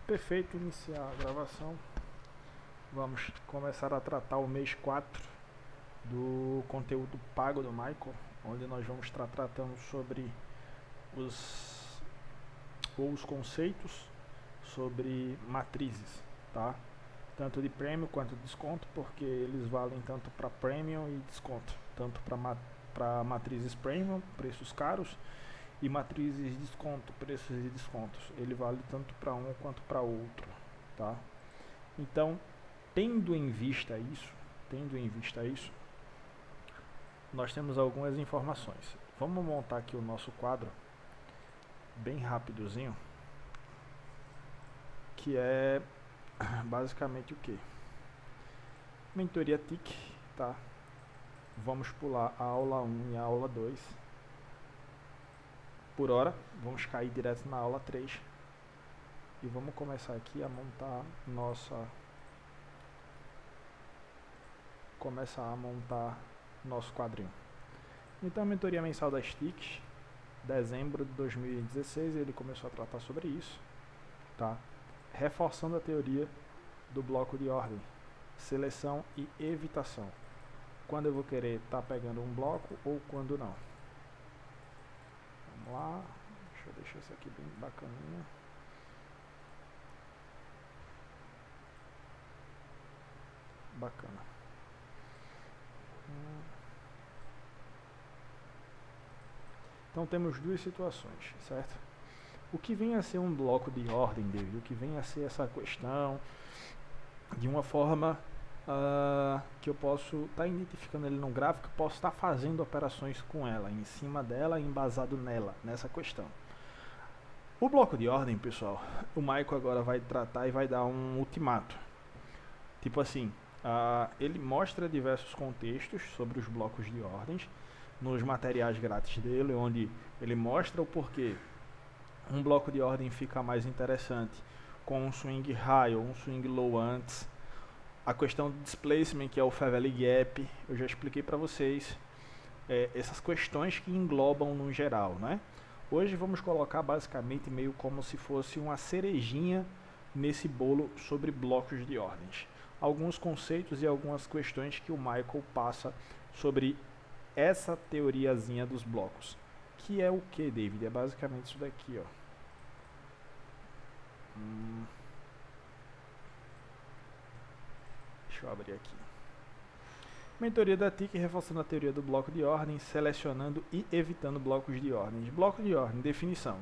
Perfeito, iniciar a gravação. Vamos começar a tratar o mês 4 do conteúdo pago do Michael, onde nós vamos estar tratando sobre os conceitos sobre matrizes, tá? Tanto de prêmio quanto de desconto, porque eles valem tanto para premium e desconto, tanto para matrizes premium, preços caros, e matrizes de desconto, preços de descontos. Ele vale tanto para um quanto para outro, tá? Então, tendo em vista isso, nós temos algumas informações. Vamos montar aqui o nosso quadro bem rapidozinho, que é basicamente o que? Mentoria TIC, tá? Vamos pular a aula 1 e a aula 2 por hora, vamos cair direto na aula 3 e vamos começar aqui a montar nosso quadrinho. Então, a mentoria mensal das TICs, dezembro de 2016, ele começou a tratar sobre isso, tá? Reforçando a teoria do bloco de ordem, seleção e evitação. Quando eu vou querer estar pegando um bloco ou quando não. Vamos lá, deixa eu deixar isso aqui bem bacaninha. Bacana. Então temos duas situações, certo? O que vem a ser um bloco de ordem, David? O que vem a ser essa questão de uma forma que eu posso estar identificando ele no gráfico, posso estar fazendo operações com ela, em cima dela, embasado nessa questão. O bloco de ordem, pessoal, o Michael agora vai tratar e vai dar um ultimato. Tipo assim, ele mostra diversos contextos sobre os blocos de ordens nos materiais grátis dele, onde ele mostra o porquê um bloco de ordem fica mais interessante com um swing high ou um swing low antes. A questão do displacement, que é o Fair Value Gap, eu já expliquei para vocês essas questões que englobam no geral, né? Hoje vamos colocar basicamente meio como se fosse uma cerejinha nesse bolo sobre blocos de ordens. Alguns conceitos e algumas questões que o Michael passa sobre essa teoriazinha dos blocos. Que é o que, David? É basicamente isso daqui, ó. Deixa eu abrir aqui. Mentoria da TIC reforçando a teoria do bloco de ordem, selecionando e evitando blocos de ordem. Bloco de ordem, definição.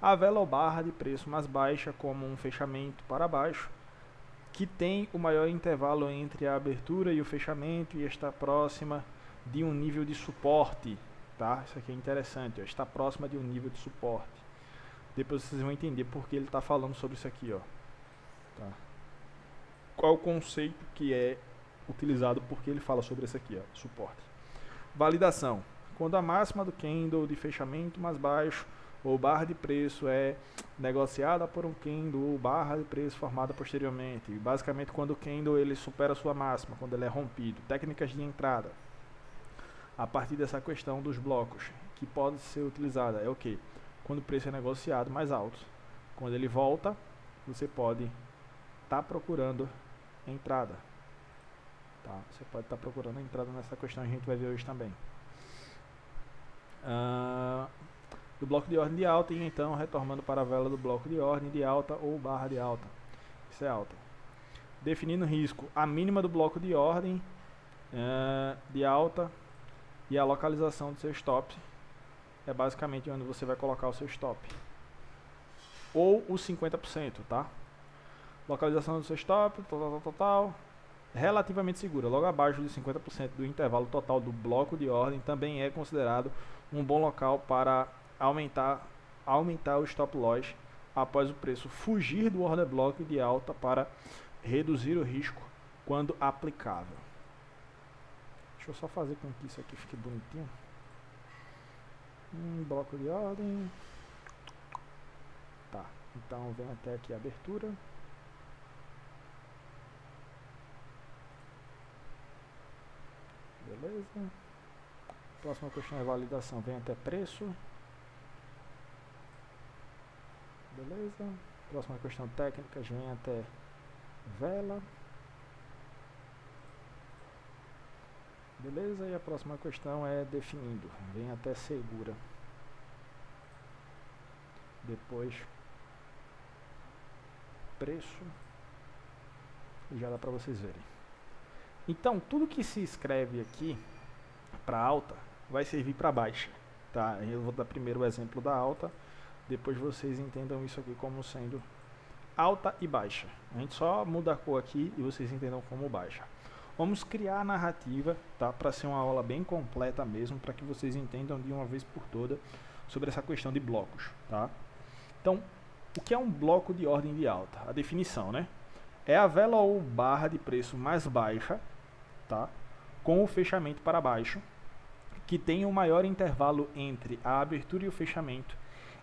A vela ou barra de preço mais baixa como um fechamento para baixo, que tem o maior intervalo entre a abertura e o fechamento e está próxima de um nível de suporte. Tá? Isso aqui é interessante, ó. Está próxima de um nível de suporte. Depois vocês vão entender por que ele está falando sobre isso aqui. Ó. Tá? Qual o conceito que é utilizado porque ele fala sobre isso aqui, ó, suporte. Validação. Quando a máxima do candle de fechamento mais baixo ou barra de preço é negociada por um candle ou barra de preço formada posteriormente. Basicamente quando o candle ele supera a sua máxima, quando ele é rompido. Técnicas de entrada. A partir dessa questão dos blocos, que pode ser utilizada é o que? Quando o preço é negociado mais alto. Quando ele volta, você pode estar procurando entrada. Tá? Você pode estar procurando entrada nessa questão, a gente vai ver hoje também. Do bloco de ordem de alta e então retornando para a vela do bloco de ordem de alta ou barra de alta. Isso é alta. Definindo risco, a mínima do bloco de ordem de alta e a localização do seu stop é basicamente onde você vai colocar o seu stop. Ou os 50%, tá? Localização do seu stop, total. Relativamente segura, logo abaixo de 50% do intervalo total do bloco de ordem, também é considerado um bom local para aumentar o stop loss após o preço fugir do order block de alta para reduzir o risco quando aplicável. Deixa eu só fazer com que isso aqui fique bonitinho. Bloco de ordem. Tá, então vem até aqui a abertura. Beleza. Próxima questão é validação. Vem até preço. Beleza. Próxima questão técnica, vem até vela. Beleza, e a próxima questão é definindo, vem até segura. Depois preço, e já dá para vocês verem. Então, tudo que se escreve aqui para alta vai servir para baixa, tá? Eu vou dar primeiro o exemplo da alta, depois vocês entendam isso aqui como sendo alta e baixa. A gente só muda a cor aqui e vocês entendam como baixa. Vamos criar a narrativa, tá? Para ser uma aula bem completa mesmo, para que vocês entendam de uma vez por toda sobre essa questão de blocos, tá? Então, o que é um bloco de ordem de alta? A definição, né? É a vela ou barra de preço mais baixa, tá? Com o fechamento para baixo, que tem o maior intervalo entre a abertura e o fechamento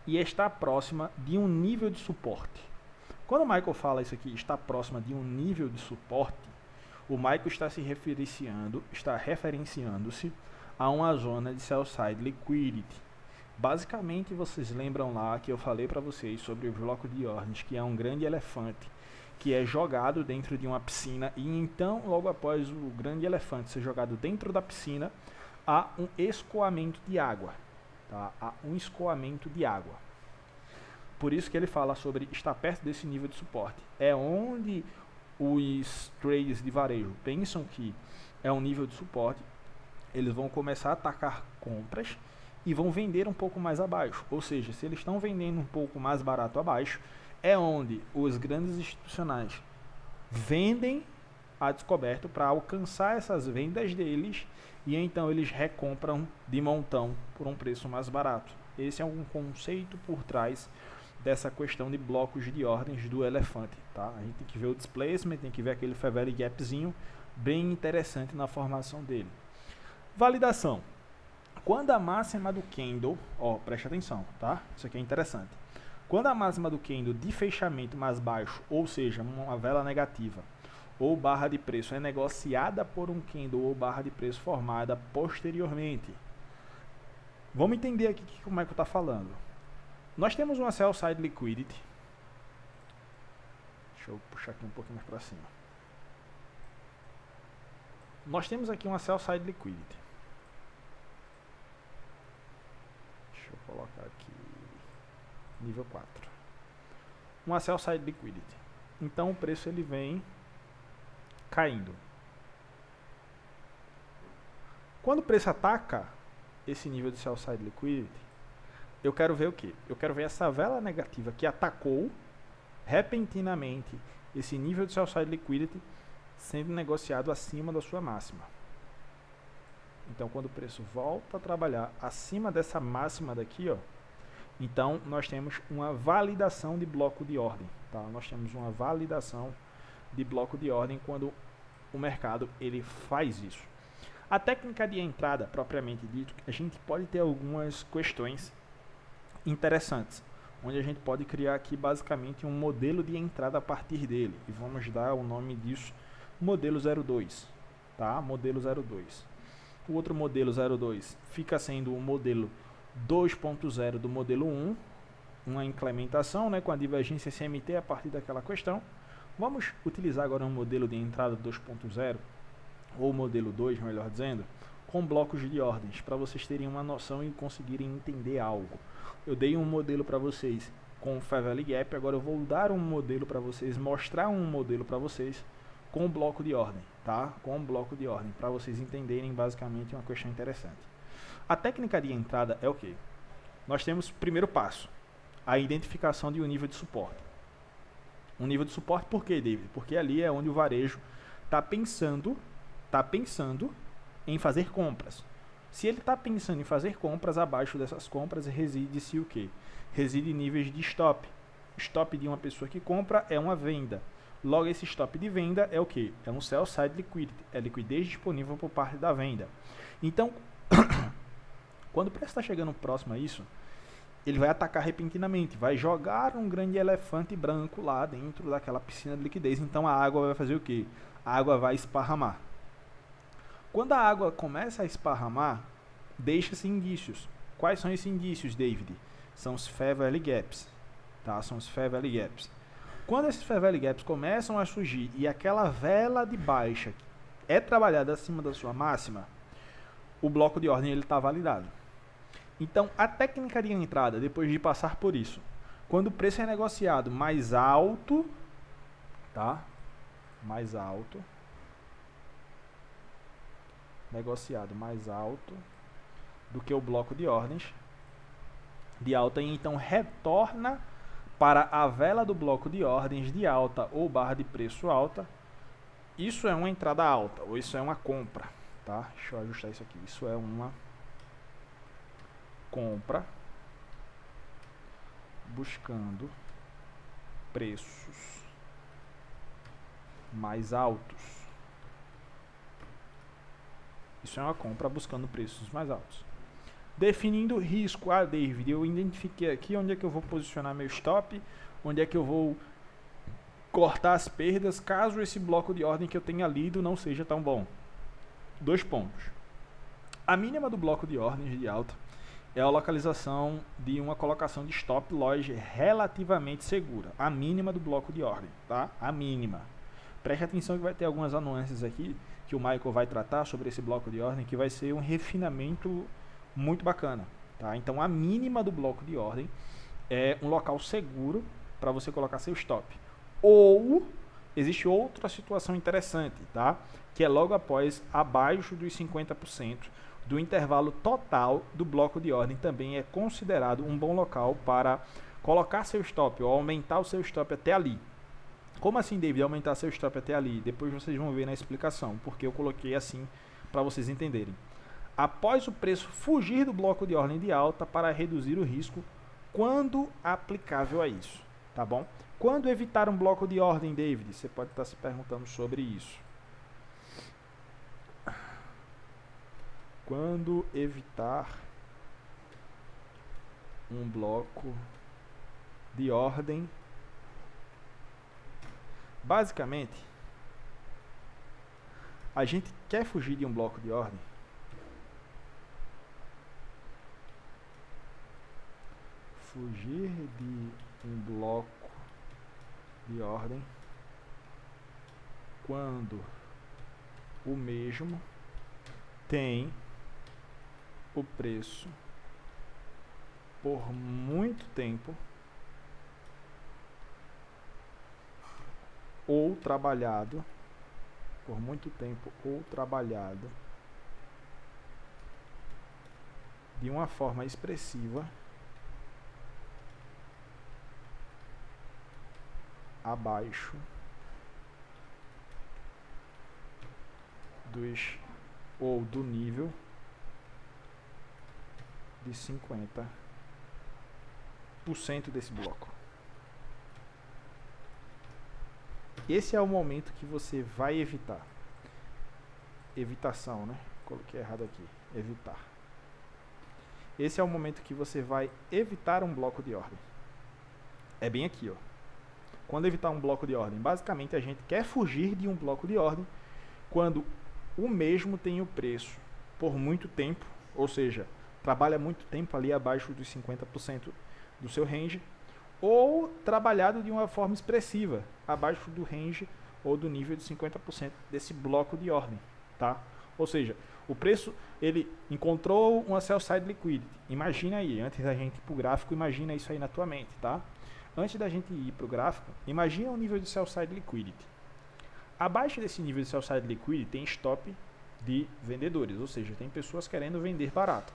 e está próxima de um nível de suporte. Quando o Michael fala isso aqui, está próxima de um nível de suporte, o Michael está referenciando-se a uma zona de sell-side liquidity. Basicamente, vocês lembram lá que eu falei para vocês sobre o bloco de ordens, que é um grande elefante, que é jogado dentro de uma piscina, e então, logo após o grande elefante ser jogado dentro da piscina, há um escoamento de água. Tá? Há um escoamento de água. Por isso que ele fala sobre estar perto desse nível de suporte. É onde os traders de varejo pensam que é um nível de suporte, eles vão começar a atacar compras e vão vender um pouco mais abaixo. Ou seja, se eles estão vendendo um pouco mais barato abaixo, é onde os grandes institucionais vendem a descoberto para alcançar essas vendas deles e então eles recompram de montão por um preço mais barato. Esse é um conceito por trás dessa questão de blocos de ordens do elefante, tá? A gente tem que ver o displacement, tem que ver aquele fair value gapzinho bem interessante na formação dele. Validação. Quando a máxima do candle, preste atenção, tá? Isso aqui é interessante. Quando a máxima do candle de fechamento mais baixo, ou seja, uma vela negativa, ou barra de preço é negociada por um candle ou barra de preço formada posteriormente. Vamos entender aqui o que o Michael está falando. Nós temos uma sell side liquidity. Deixa eu puxar aqui um pouquinho mais para cima. Nós temos aqui uma sell side liquidity. Deixa eu colocar aqui nível 4. Uma sell side liquidity. Então o preço ele vem caindo. Quando o preço ataca esse nível de sell side liquidity, eu quero ver o quê? Eu quero ver essa vela negativa que atacou repentinamente esse nível de sell side liquidity sendo negociado acima da sua máxima. Então, quando o preço volta a trabalhar acima dessa máxima daqui, então nós temos uma validação de bloco de ordem. Tá? Nós temos uma validação de bloco de ordem quando o mercado ele faz isso. A técnica de entrada, propriamente dito, a gente pode ter algumas questões interessantes, onde a gente pode criar aqui basicamente um modelo de entrada a partir dele, e vamos dar o nome disso modelo 02, tá? Modelo 02. O outro modelo 02 fica sendo o modelo 2.0 do modelo 1, uma implementação, né, com a divergência CMT a partir daquela questão. Vamos utilizar agora um modelo de entrada 2.0, ou modelo 2, melhor dizendo, com blocos de ordens, para vocês terem uma noção e conseguirem entender algo. Eu dei um modelo para vocês com o Fair Value Gap, agora eu vou dar um modelo para vocês, mostrar um modelo para vocês com o bloco de ordem, tá? Com o bloco de ordem, para vocês entenderem basicamente uma questão interessante. A técnica de entrada é o quê? Nós temos o primeiro passo, a identificação de um nível de suporte. Um nível de suporte por quê, David? Porque ali é onde o varejo está pensando em fazer compras. Se ele está pensando em fazer compras, abaixo dessas compras reside-se o quê? Reside níveis de stop. Stop de uma pessoa que compra é uma venda. Logo, esse stop de venda é o quê? É um sell side liquidity. É liquidez disponível por parte da venda. Então, quando o preço está chegando próximo a isso, ele vai atacar repentinamente, vai jogar um grande elefante branco lá dentro daquela piscina de liquidez. Então a água vai fazer o quê? A água vai esparramar. Quando a água começa a esparramar, deixa-se indícios. Quais são esses indícios, David? São os Fair Value Gaps. Tá? São os Fair Value Gaps. Quando esses fair value gaps começam a surgir e aquela vela de baixa é trabalhada acima da sua máxima, o bloco de ordem está validado. Então, a técnica de entrada, depois de passar por isso, quando o preço é negociado mais alto, tá? Mais alto, negociado mais alto do que o bloco de ordens de alta, e então retorna para a vela do bloco de ordens de alta ou barra de preço alta. Isso é uma entrada alta, ou isso é uma compra, tá? Deixa eu ajustar isso aqui. Isso é uma compra buscando preços mais altos. Isso é uma compra buscando preços mais altos. Definindo risco. Ah, David, eu identifiquei aqui onde é que eu vou posicionar meu stop, onde é que eu vou cortar as perdas caso esse bloco de ordem que eu tenha lido não seja tão bom. 2 pontos. A mínima do bloco de ordens de alta é a localização de uma colocação de stop loss relativamente segura. A mínima do bloco de ordem, tá? A mínima. Preste atenção que vai ter algumas nuances aqui que o Michael vai tratar sobre esse bloco de ordem, que vai ser um refinamento muito bacana, tá? Então a mínima do bloco de ordem é um local seguro para você colocar seu stop. Ou existe outra situação interessante, tá? Que é logo após, abaixo dos 50% do intervalo total do bloco de ordem, também é considerado um bom local para colocar seu stop ou aumentar o seu stop até ali. Como assim, David, aumentar seu stop até ali? Depois vocês vão ver na explicação, porque eu coloquei assim para vocês entenderem. Após o preço fugir do bloco de ordem de alta para reduzir o risco quando aplicável a isso, tá bom? Quando evitar um bloco de ordem, David? Você pode estar se perguntando sobre isso. Quando evitar um bloco de ordem, basicamente, a gente quer fugir de um bloco de ordem quando o mesmo tem o preço por muito tempo ou trabalhado de uma forma expressiva abaixo do nível de 50% desse bloco. Esse é o momento que você vai evitar. Evitação, né? Coloquei errado aqui. Evitar. Esse é o momento que você vai evitar um bloco de ordem. É bem aqui, ó. Quando evitar um bloco de ordem, basicamente a gente quer fugir de um bloco de ordem quando o mesmo tem o preço por muito tempo, ou seja, trabalha muito tempo ali abaixo dos 50% do seu range, ou trabalhado de uma forma expressiva, abaixo do range ou do nível de 50% desse bloco de ordem, tá? Ou seja, o preço, ele encontrou uma sell side liquidity. Imagina aí, antes da gente ir para o gráfico, imagina isso aí na tua mente, tá? Antes da gente ir para o gráfico, imagina o nível de sell side liquidity. Abaixo desse nível de sell side liquidity tem stop de vendedores, ou seja, tem pessoas querendo vender barato.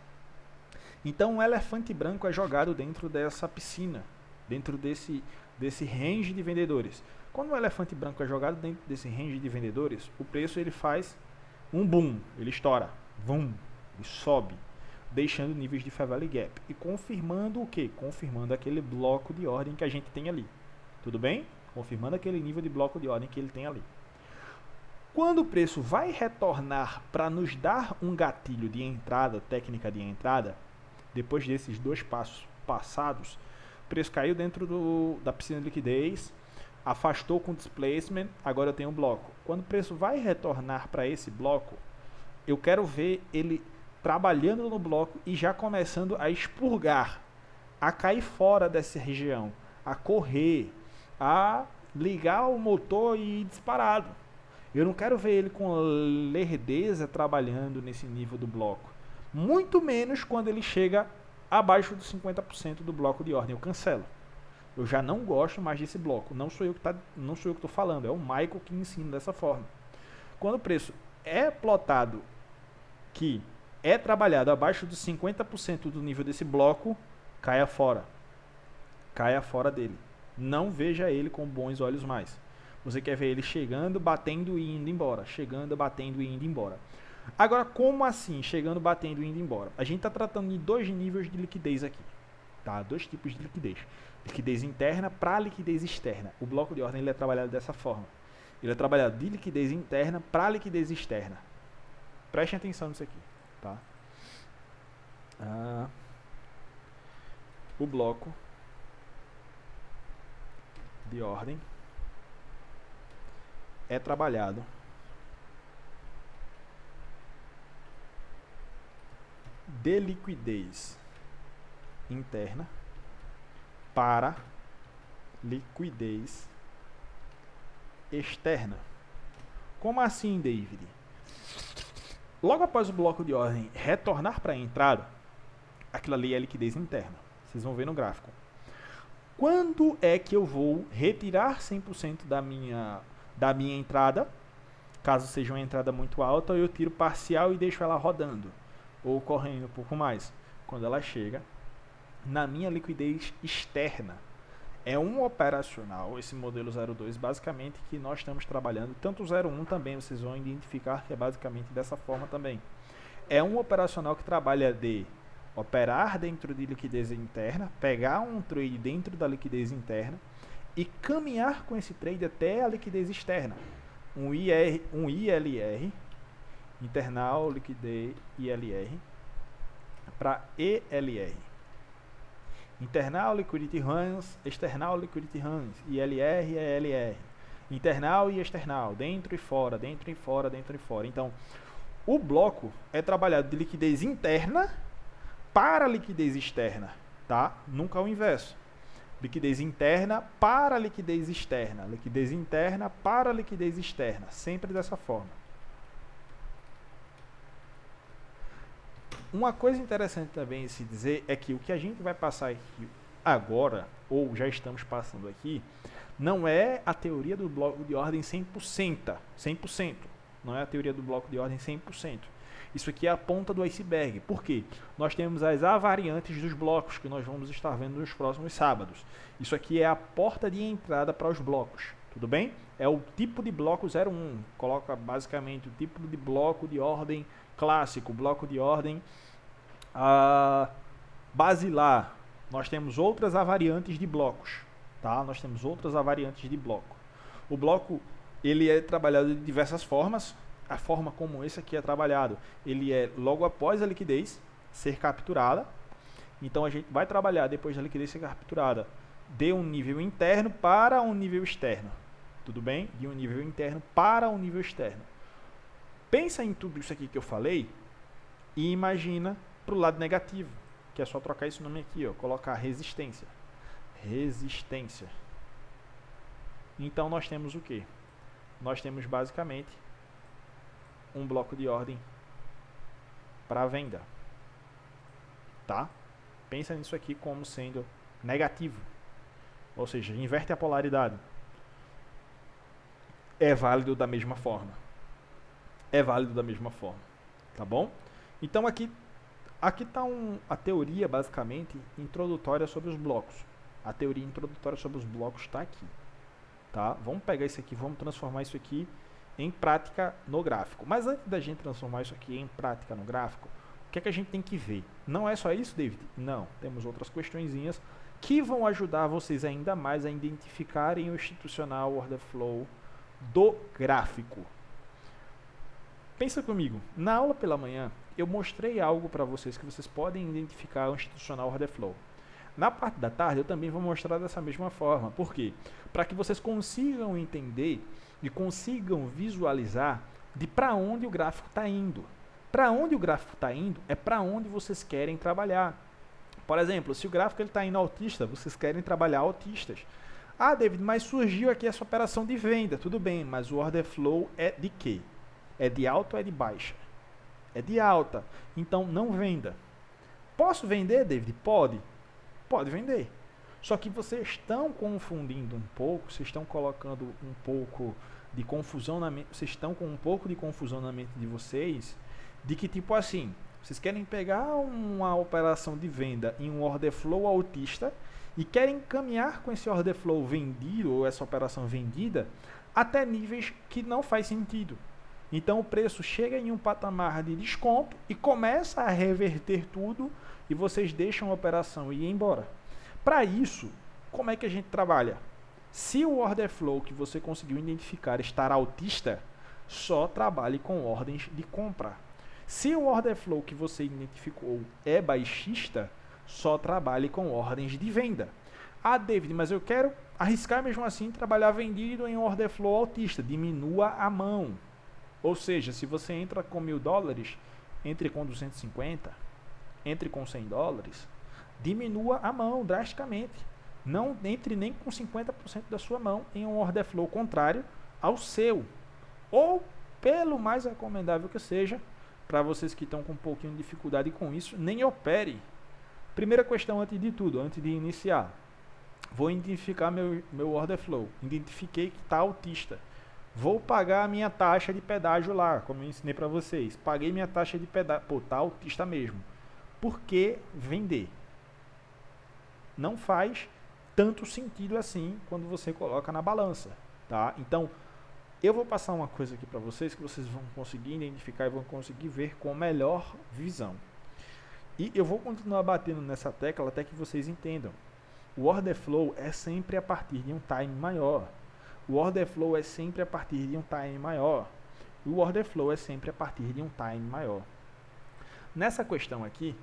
Então, um elefante branco é jogado dentro dessa piscina, dentro desse range de vendedores. Quando o elefante branco é jogado dentro desse range de vendedores, o preço ele faz um boom, ele estoura, boom, ele sobe, deixando níveis de fair value gap e confirmando o quê? Confirmando aquele bloco de ordem que a gente tem ali. Tudo bem? Confirmando aquele nível de bloco de ordem que ele tem ali. Quando o preço vai retornar para nos dar um gatilho de entrada, técnica de entrada, depois desses 2 passos passados, o preço caiu dentro da piscina de liquidez, afastou com displacement, agora eu tenho um bloco. Quando o preço vai retornar para esse bloco, eu quero ver ele trabalhando no bloco e já começando a expurgar, a cair fora dessa região, a correr, a ligar o motor e ir disparado. Eu não quero ver ele com lerdeza trabalhando nesse nível do bloco. Muito menos quando ele chega abaixo dos 50% do bloco de ordem. Eu cancelo. Eu já não gosto mais desse bloco. Não sou eu que estou falando. É o Michael que ensina dessa forma. Quando o preço é plotado que é trabalhado abaixo dos 50% do nível desse bloco, caia fora. Caia fora dele. Não veja ele com bons olhos mais. Você quer ver ele chegando, batendo e indo embora. Chegando, batendo e indo embora. Agora, como assim? Chegando, batendo e indo embora. A gente está tratando de dois níveis de liquidez aqui. Tá? Dois tipos de liquidez. Liquidez interna para liquidez externa. O bloco de ordem ele é trabalhado dessa forma. Ele é trabalhado de liquidez interna para liquidez externa. Prestem atenção nisso aqui. Tá? O bloco de ordem é trabalhado de liquidez interna para liquidez externa. Como assim, David? Logo após o bloco de ordem retornar para a entrada, aquilo ali é liquidez interna. Vocês vão ver no gráfico. Quando é que eu vou retirar 100% da minha entrada? Caso seja uma entrada muito alta, eu tiro parcial e deixo ela rodando ou correndo um pouco mais. Quando ela chega na minha liquidez externa. É um operacional, esse modelo 02, basicamente, que nós estamos trabalhando. Tanto o 01 também, vocês vão identificar que é basicamente dessa forma também. É um operacional que trabalha de operar dentro de liquidez interna, pegar um trade dentro da liquidez interna e caminhar com esse trade até a liquidez externa. Um ILR, Internal Liquidez ILR, para ELR. Internal Liquidity Runs, External Liquidity Runs, ILR e ELR. Internal e external, dentro e fora, dentro e fora, dentro e fora. Então, o bloco é trabalhado de liquidez interna para liquidez externa, tá? Nunca o inverso. Liquidez interna para liquidez externa, liquidez interna para liquidez externa, sempre dessa forma. Uma coisa interessante também se dizer é que o que a gente vai passar aqui agora, ou já estamos passando aqui, não é a teoria do bloco de ordem 100%. Não é a teoria do bloco de ordem 100%. Isso aqui é a ponta do iceberg. Por quê? Nós temos as avariantes dos blocos que nós vamos estar vendo nos próximos sábados. Isso aqui é a porta de entrada para os blocos. Tudo bem? É o tipo de bloco 01. Coloca basicamente o tipo de bloco de ordem clássico, bloco de ordem basilar. Nós temos outras avariantes de blocos, tá? Nós temos outras avariantes de bloco. O bloco ele é trabalhado de diversas formas. A forma como esse aqui é trabalhado, ele é logo após a liquidez ser capturada. Então a gente vai trabalhar depois da liquidez ser capturada de um nível interno para um nível externo. Tudo bem? De um nível interno para um nível externo. Pensa em tudo isso aqui que eu falei e imagina para o lado negativo, que é só trocar esse nome aqui, ó, colocar resistência. Resistência. Então nós temos o quê? Nós temos basicamente um bloco de ordem para venda. Tá? Pensa nisso aqui como sendo negativo. Ou seja, inverte a polaridade. É válido da mesma forma. É válido da mesma forma. Tá bom? Então aqui está a teoria basicamente introdutória sobre os blocos. A teoria introdutória sobre os blocos está aqui. Tá? Vamos pegar isso aqui, vamos transformar isso aqui em prática no gráfico. Mas antes da gente transformar isso aqui em prática no gráfico, o que é que a gente tem que ver? Não é só isso, David? Não. Temos outras questõezinhas que vão ajudar vocês ainda mais a identificarem o institucional order flow do gráfico. Pensa comigo. Na aula pela manhã, eu mostrei algo para vocês que vocês podem identificar o institucional order flow. Na parte da tarde, eu também vou mostrar dessa mesma forma. Por quê? Para que vocês consigam entender e consigam visualizar de para onde o gráfico está indo. Para onde o gráfico está indo é para onde vocês querem trabalhar. Por exemplo, se o gráfico está indo autista, vocês querem trabalhar autistas. Ah, David, mas surgiu aqui essa operação de venda. Tudo bem, mas o order flow é de quê? É de alta ou é de baixa? É de alta. Então, não venda. Posso vender, David? Pode. Pode vender. Só que vocês estão confundindo um pouco, vocês estão colocando um pouco de confusão na mente, vocês estão com um pouco de confusão na mente de vocês, de que tipo assim, vocês querem pegar uma operação de venda em um order flow altista e querem caminhar com esse order flow vendido ou essa operação vendida até níveis que não faz sentido. Então o preço chega em um patamar de desconto e começa a reverter tudo e vocês deixam a operação ir embora. Para isso, como é que a gente trabalha? Se o order flow que você conseguiu identificar estar altista, só trabalhe com ordens de compra. Se o order flow que você identificou é baixista, só trabalhe com ordens de venda. Ah, David, mas eu quero arriscar mesmo assim trabalhar vendido em order flow altista. Diminua a mão. Ou seja, se você entra com $1.000, entre com 250, entre com $100, diminua a mão drasticamente. Não entre nem com 50% da sua mão em um order flow contrário ao seu. Ou, pelo mais recomendável que seja, para vocês que estão com um pouquinho de dificuldade com isso, nem opere. Primeira questão antes de tudo, antes de iniciar. Vou identificar meu order flow. Identifiquei que está altista. Vou pagar a minha taxa de pedágio lá, como eu ensinei para vocês. Paguei minha taxa de pedágio. Pô, tá altista mesmo. Por que vender? Não faz tanto sentido assim quando você coloca na balança, tá? Então, eu vou passar uma coisa aqui para vocês que vocês vão conseguir identificar e vão conseguir ver com melhor visão. E eu vou continuar batendo nessa tecla até que vocês entendam. O order flow é sempre a partir de um time maior. O order flow é sempre a partir de um time maior. O order flow é sempre a partir de um time maior. Nessa questão aqui,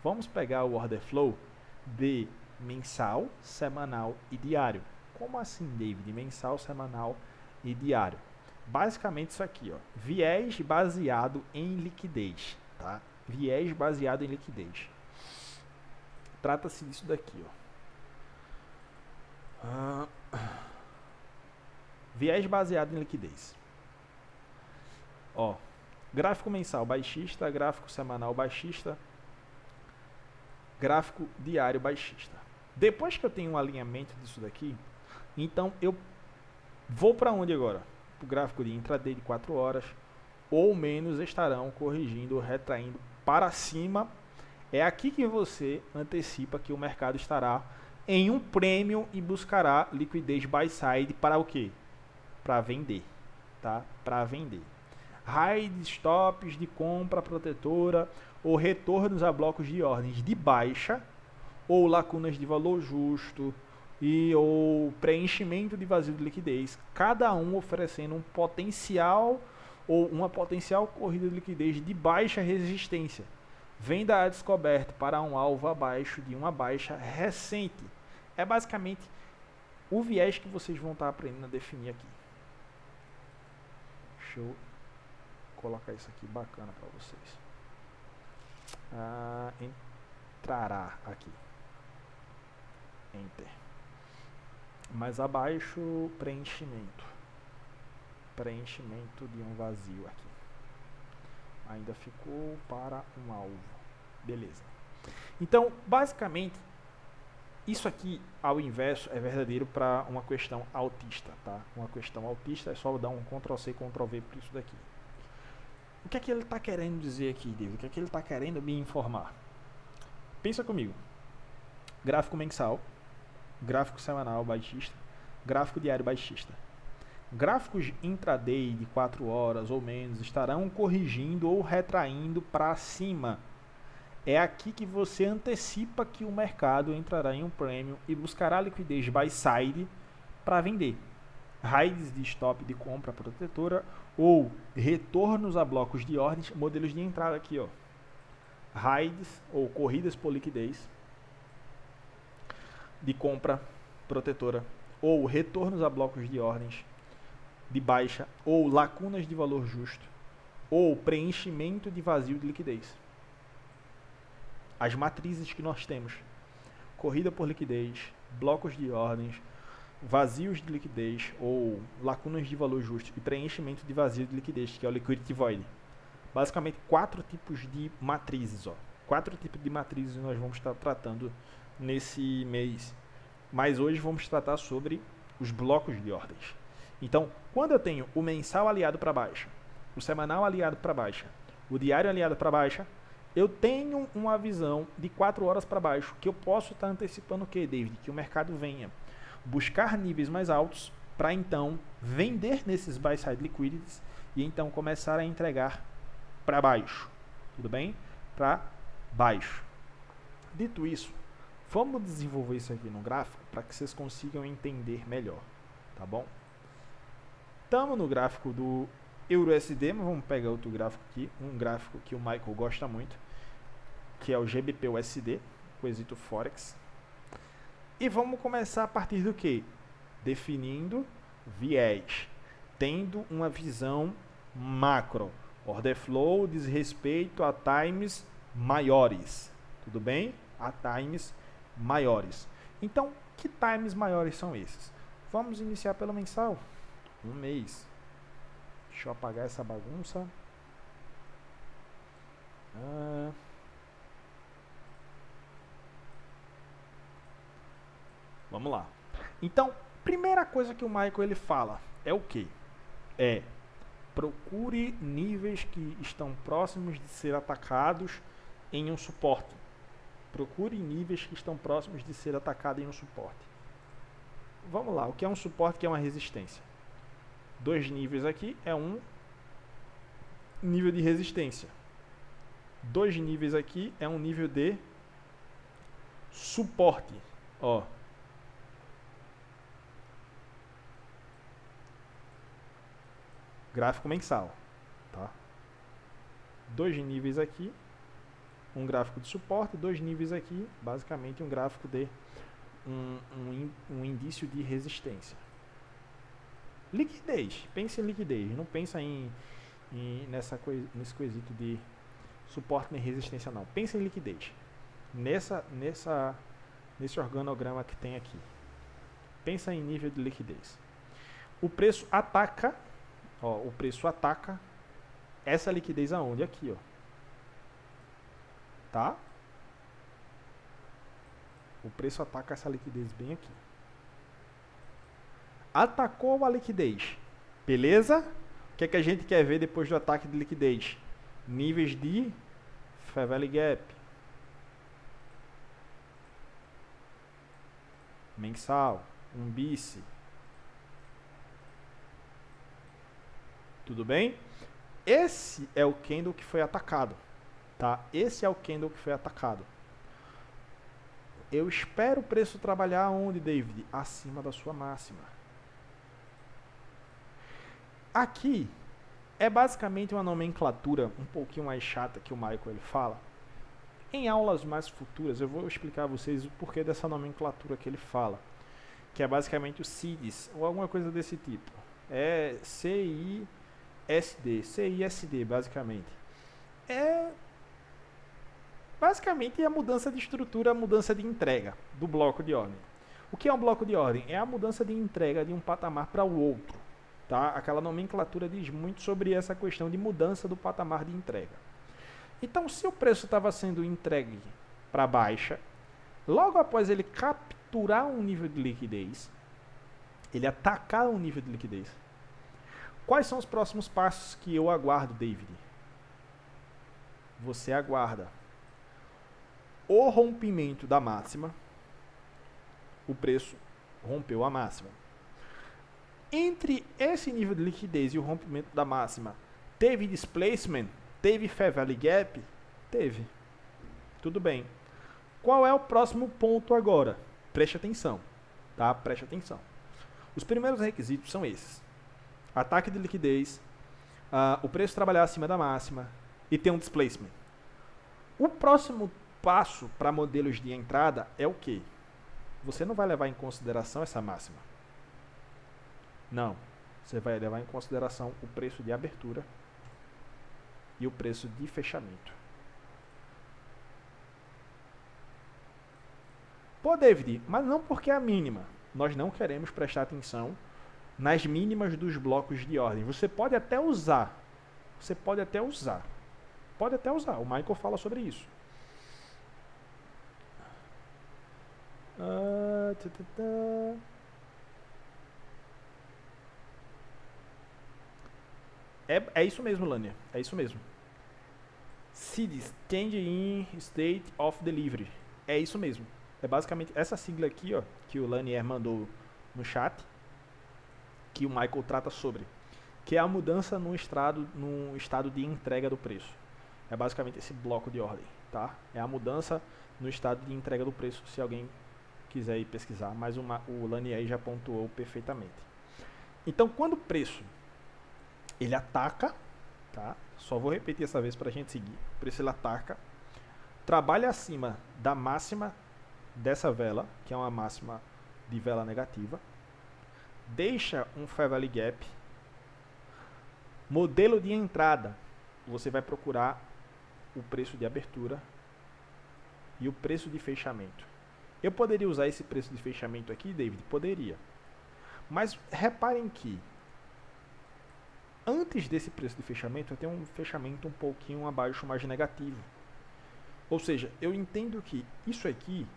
vamos pegar o order flow de mensal, semanal e diário. Como assim, David? Mensal, semanal e diário. Basicamente isso aqui, ó. Viés baseado em liquidez, tá? Viés baseado em liquidez. Trata-se disso daqui, ó. Viés baseado em liquidez. Ó, gráfico mensal baixista, gráfico semanal baixista, gráfico diário baixista. Depois que eu tenho um alinhamento disso daqui, então eu vou para onde agora? O gráfico de intraday de 4 horas ou menos estarão corrigindo, retraindo para cima. É aqui que você antecipa que o mercado estará em um prêmio e buscará liquidez buy side para o quê? Para vender, tá? Para vender. High stops de compra protetora ou retornos a blocos de ordens de baixa ou lacunas de valor justo e ou preenchimento de vazio de liquidez, cada um oferecendo um potencial ou uma potencial corrida de liquidez de baixa resistência. Venda a descoberto para um alvo abaixo de uma baixa recente. É basicamente o viés que vocês vão estar aprendendo a definir aqui. Deixa eu colocar isso aqui bacana para vocês. Entrará aqui. Enter. Mais abaixo, preenchimento. Preenchimento de um vazio aqui. Ainda ficou para um alvo. Beleza. Então, basicamente, isso aqui, ao inverso, é verdadeiro para uma questão altista, tá? Uma questão altista é só dar um Ctrl+C, Ctrl+V para isso daqui. O que é que ele está querendo dizer aqui, David? O que é que ele está querendo me informar? Pensa comigo. Gráfico mensal, gráfico semanal baixista, gráfico diário baixista. Gráficos intraday de 4 horas ou menos estarão corrigindo ou retraindo para cima. É aqui que você antecipa que o mercado entrará em um prêmio e buscará liquidez buy side para vender. Raids de stop de compra protetora ou retornos a blocos de ordens, modelos de entrada aqui, ó. Raids ou corridas por liquidez de compra protetora ou retornos a blocos de ordens de baixa ou lacunas de valor justo ou preenchimento de vazio de liquidez. As matrizes que nós temos: corrida por liquidez, blocos de ordens, vazios de liquidez ou lacunas de valor justo e preenchimento de vazio de liquidez, que é o liquidity void. Basicamente 4 tipos de matrizes, 4 tipos de matrizes nós vamos estar tratando nesse mês. Mas hoje vamos tratar sobre os blocos de ordens. Então, quando eu tenho o mensal aliado para baixa, o semanal aliado para baixa, o diário aliado para baixa, eu tenho uma visão de 4 horas para baixo, que eu posso estar antecipando o que, David? Que o mercado venha buscar níveis mais altos para então vender nesses buy side liquidities e então começar a entregar para baixo. Tudo bem? Para baixo. Dito isso, vamos desenvolver isso aqui no gráfico para que vocês consigam entender melhor. Tá bom? Estamos no gráfico do EURUSD, mas vamos pegar outro gráfico aqui, um gráfico que o Michael gosta muito, que é o GBP-USD, quesito Forex. E vamos começar a partir do que? Definindo viés, tendo uma visão macro, order flow diz respeito a times maiores, tudo bem? A times maiores. Então, que times maiores são esses? Vamos iniciar pelo mensal, um mês. Deixa eu apagar essa bagunça. Vamos lá. Então, primeira coisa que o Michael ele fala é o que? É procure níveis que estão próximos de ser atacados em um suporte. Procure níveis que estão próximos de ser atacado em um suporte. Vamos lá, o que é um suporte, o que é uma resistência? 2 níveis aqui é um nível de resistência. 2 níveis aqui é um nível de suporte. Ó. Gráfico mensal, tá? 2 níveis aqui, um gráfico de suporte, 2 níveis aqui, basicamente um gráfico de um indício de resistência. Liquidez, pense em liquidez, não pensa nesse quesito de suporte nem resistência não. Pense em liquidez. Nesse organograma que tem aqui. Pensa em nível de liquidez. O preço ataca, o preço ataca essa liquidez aonde? Aqui, ó. Tá? O preço ataca essa liquidez bem aqui. Atacou a liquidez. Beleza? O que é que a gente quer ver depois do ataque de liquidez? Níveis de Fair Value Gap. Mensal. Um BICE. Tudo bem? Esse é o candle que foi atacado. Tá? Esse é o candle que foi atacado. Eu espero o preço trabalhar onde, David? Acima da sua máxima. Aqui é basicamente uma nomenclatura um pouquinho mais chata que o Michael ele fala. Em aulas mais futuras eu vou explicar a vocês o porquê dessa nomenclatura que ele fala, que é basicamente o CIDs ou alguma coisa desse tipo. É CISD, CISD basicamente. É basicamente a mudança de estrutura, a mudança de entrega do bloco de ordem. O que é um bloco de ordem? É a mudança de entrega de um patamar para o outro. Tá? Aquela nomenclatura diz muito sobre essa questão de mudança do patamar de entrega. Então, se o preço estava sendo entregue para baixa, logo após ele capturar um nível de liquidez, ele atacar um nível de liquidez, quais são os próximos passos que eu aguardo, David? Você aguarda o rompimento da máxima, o preço rompeu a máxima. Entre esse nível de liquidez e o rompimento da máxima, teve displacement? Teve Fair Value Gap? Teve. Tudo bem. Qual é o próximo ponto agora? Preste atenção. Tá? Preste atenção. Os primeiros requisitos são esses. Ataque de liquidez, o preço trabalhar acima da máxima e ter um displacement. O próximo passo para modelos de entrada é o quê? Você não vai levar em consideração essa máxima. Não, você vai levar em consideração o preço de abertura e o preço de fechamento. Pô, David, mas não porque é a mínima. nós não queremos prestar atenção nas mínimas dos blocos de ordem. Você pode até usar. O Michael fala sobre isso. É isso mesmo, Lânia. É isso mesmo. CIDS, Change in State of Delivery. É isso mesmo. É basicamente essa sigla aqui, ó, que o Lanier mandou no chat, que o Michael trata sobre, que é a mudança no estado de entrega do preço. É basicamente esse bloco de ordem, tá? É a mudança no estado de entrega do preço, se alguém quiser ir pesquisar, mas o Lanier já pontuou perfeitamente. Então, quando o preço ele ataca, tá? Só vou repetir essa vez para a gente seguir. O preço ele ataca, trabalha acima da máxima dessa vela, que é uma máxima de vela negativa, deixa um Fair Value Gap, modelo de entrada, você vai procurar o preço de abertura e o preço de fechamento. Eu poderia usar esse preço de fechamento aqui, David? Poderia. Mas reparem que antes desse preço de fechamento, eu tenho um fechamento um pouquinho abaixo, mais negativo. Ou seja, eu entendo que isso aqui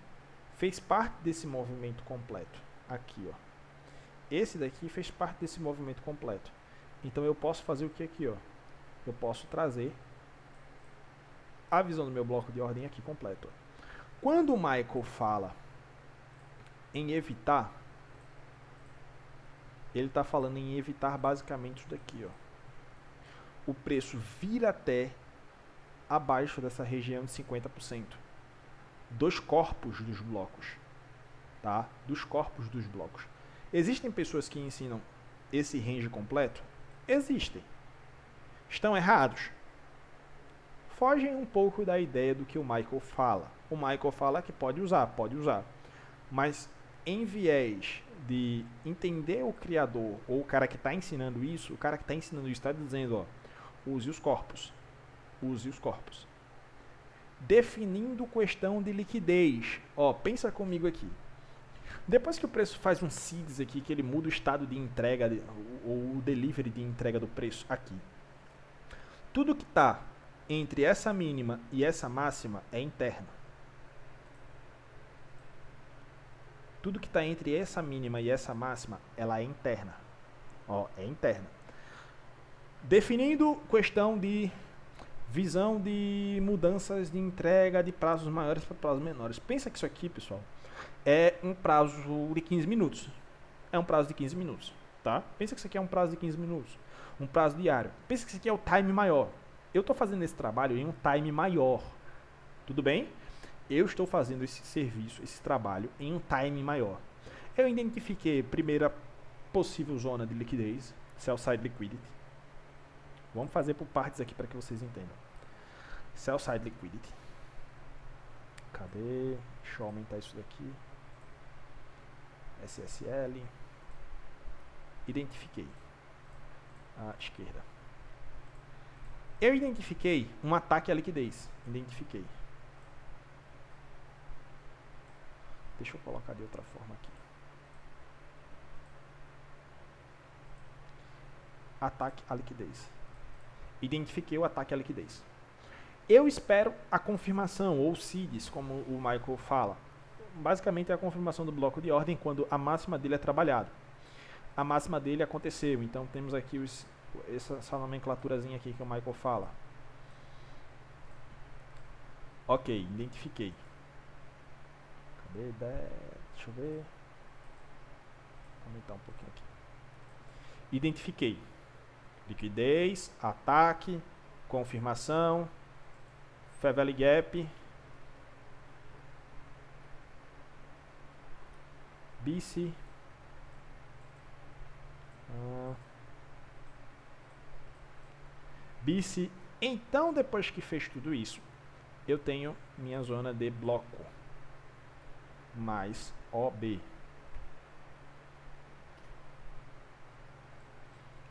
fez parte desse movimento completo. Aqui, ó. Esse daqui fez parte desse movimento completo. Então eu posso fazer o que aqui, ó? Eu posso trazer a visão do meu bloco de ordem aqui completo. Quando o Michael fala em evitar, ele está falando em evitar basicamente isso daqui, ó. O preço vir até abaixo dessa região de 50%. Dos corpos dos blocos. Tá? Dos corpos dos blocos. Existem pessoas que ensinam esse range completo? Existem. Estão errados? Fogem um pouco da ideia do que o Michael fala. O Michael fala que pode usar. Mas em viés de entender o criador ou o cara que está ensinando isso, o cara que está ensinando isso está dizendo, ó, use os corpos. Definindo questão de liquidez. Ó, pensa comigo aqui. Depois que o preço faz um CIDS aqui, que ele muda o estado de entrega, ou o delivery de entrega do preço aqui. Tudo que está entre essa mínima e essa máxima é interno. Tudo que está entre essa mínima e essa máxima, ela é interna. Ó, é interna. Definindo questão de visão de mudanças de entrega de prazos maiores para prazos menores. Pensa que isso aqui, pessoal, é um prazo de 15 minutos. É um prazo de 15 minutos, tá? Pensa que isso aqui é um prazo de 15 minutos. Um prazo diário. Pensa que isso aqui é o time maior. Eu estou fazendo esse trabalho em um time maior. Tudo bem? Eu estou fazendo esse serviço, esse trabalho em um time maior. Eu identifiquei a primeira possível zona de liquidez, sell side liquidity. Vamos fazer por partes aqui para que vocês entendam. Sell side liquidity. Cadê? Deixa eu aumentar isso daqui. SSL. Identifiquei. À esquerda. Eu identifiquei um ataque à liquidez. Identifiquei. Deixa eu colocar de outra forma aqui. Ataque à liquidez. Identifiquei o ataque à liquidez. Eu espero a confirmação, ou CIDS, como o Michael fala. Basicamente é a confirmação do bloco de ordem quando a máxima dele é trabalhada. A máxima dele aconteceu, então temos aqui essa nomenclaturazinha aqui que o Michael fala. Ok, identifiquei. Cadê? Deixa eu ver. Vou aumentar um pouquinho aqui. Identifiquei. Liquidez, ataque, confirmação, Fair Value Gap, BC, BC. Então, depois que fez tudo isso, eu tenho minha zona de bloco mais OB.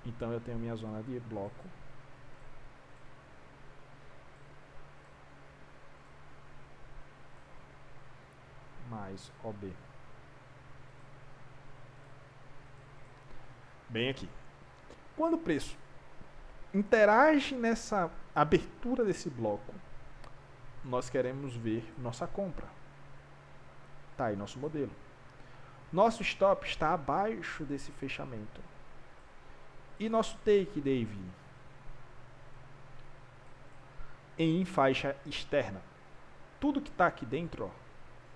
Então eu tenho minha zona de bloco mais OB. bem aqui. Quando o preço interage nessa abertura desse bloco, nós queremos ver nossa compra. Tá aí nosso modelo. Nosso stop está abaixo desse fechamento. E nosso take, Dave? Em faixa externa. Tudo que está aqui dentro, ó,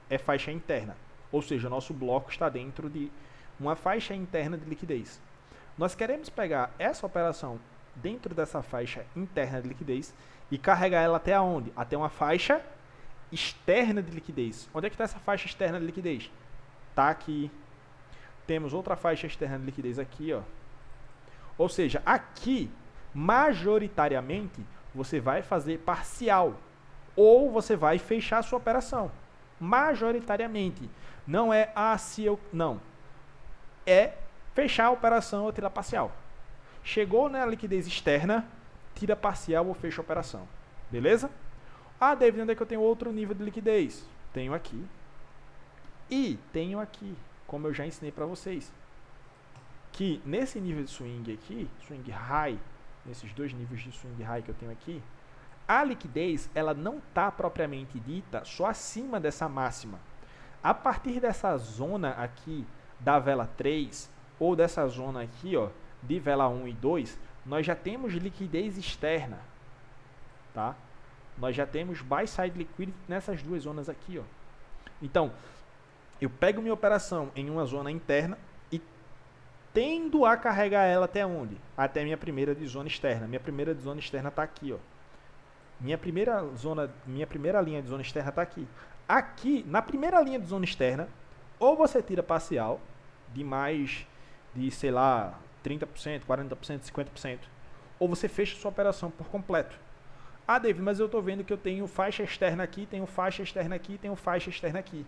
é faixa interna. Ou seja, nosso bloco está dentro de uma faixa interna de liquidez. Nós queremos pegar essa operação dentro dessa faixa interna de liquidez e carregar ela até onde? Até uma faixa externa de liquidez. Onde é que está essa faixa externa de liquidez? Está aqui. Temos outra faixa externa de liquidez aqui, ó. Ou seja, aqui, majoritariamente, você vai fazer parcial ou você vai fechar a sua operação. Majoritariamente. Não é se eu... Não. É fechar a operação ou tirar parcial. Chegou na liquidez externa, tira parcial ou fecha a operação. Beleza? Ah, David, onde é que eu tenho outro nível de liquidez? Tenho aqui. E tenho aqui, como eu já ensinei para vocês, que nesse nível de swing aqui, swing high, nesses dois níveis de swing high que eu tenho aqui, a liquidez ela não está propriamente dita só acima dessa máxima. A partir dessa zona aqui da vela 3, ou dessa zona aqui, ó, de vela 1 e 2, nós já temos liquidez externa, tá? Nós já temos buy side liquidity nessas duas zonas aqui, ó. Então, eu pego minha operação em uma zona interna e tendo a carregar ela até onde? Até minha primeira de zona externa. Minha primeira de zona externa está aqui, ó. Minha primeira linha de zona externa está aqui. Aqui, na primeira linha de zona externa, ou você tira parcial de mais de, sei lá, 30%, 40%, 50%, ou você fecha sua operação por completo. Ah, David, mas eu estou vendo que eu tenho faixa externa aqui, tenho faixa externa aqui, tenho faixa externa aqui.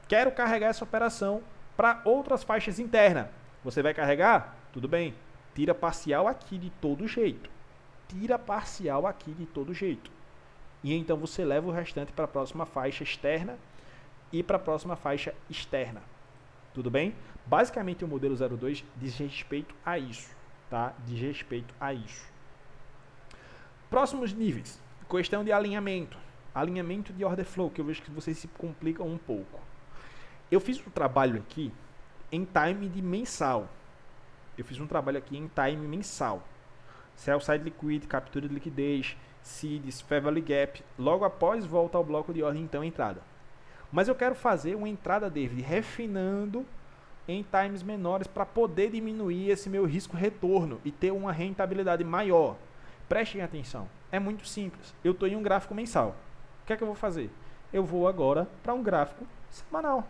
Quero carregar essa operação para outras faixas internas. Você vai carregar? Tudo bem. Tira parcial aqui de todo jeito. Tira parcial aqui de todo jeito. E então você leva o restante para a próxima faixa externa e para a próxima faixa externa. Tudo bem? Basicamente o modelo 02 diz respeito a isso, tá? Diz respeito a isso. Próximos níveis. Questão de alinhamento. Alinhamento de order flow, que eu vejo que vocês se complicam um pouco. Eu fiz um trabalho aqui em time de mensal. Sell side liquidity, captura de liquidez, seeds, fair value gap, logo após volta ao bloco de ordem, então entrada. Mas eu quero fazer uma entrada, David, refinando em times menores para poder diminuir esse meu risco retorno e ter uma rentabilidade maior. Prestem atenção, é muito simples. Eu estou em um gráfico mensal. O que é que eu vou fazer? Eu vou agora para um gráfico semanal.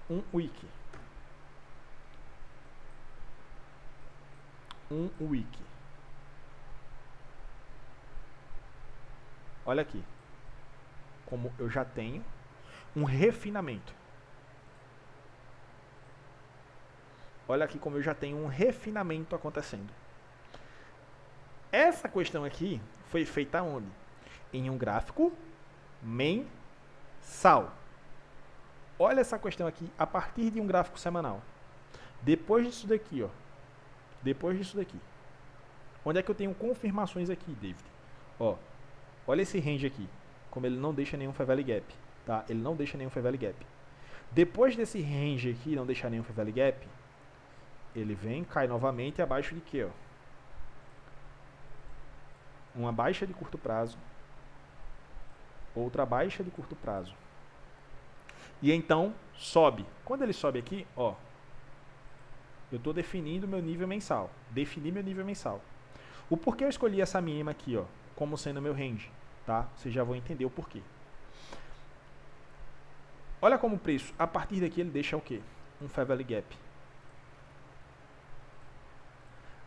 Um week. Olha aqui. Como eu já tenho um refinamento. Olha aqui como eu já tenho um refinamento acontecendo. Essa questão aqui foi feita onde? Em um gráfico mensal. Olha essa questão aqui a partir de um gráfico semanal. Depois disso daqui, ó. Depois disso daqui. Onde é que eu tenho confirmações aqui, David? Ó, olha esse range aqui. Como ele não deixa nenhum fair value gap. Tá? Ele não deixa nenhum fair value gap. Depois desse range aqui, não deixar nenhum fair value gap, ele vem, cai novamente abaixo de quê? Ó? Uma baixa de curto prazo. Outra baixa de curto prazo. E então, sobe. Quando ele sobe aqui, ó. Eu estou definindo meu nível mensal. Defini meu nível mensal. O porquê eu escolhi essa mínima aqui, ó, como sendo meu range, tá? Vocês já vão entender o porquê. Olha como o preço, a partir daqui ele deixa o quê? Um fair value gap.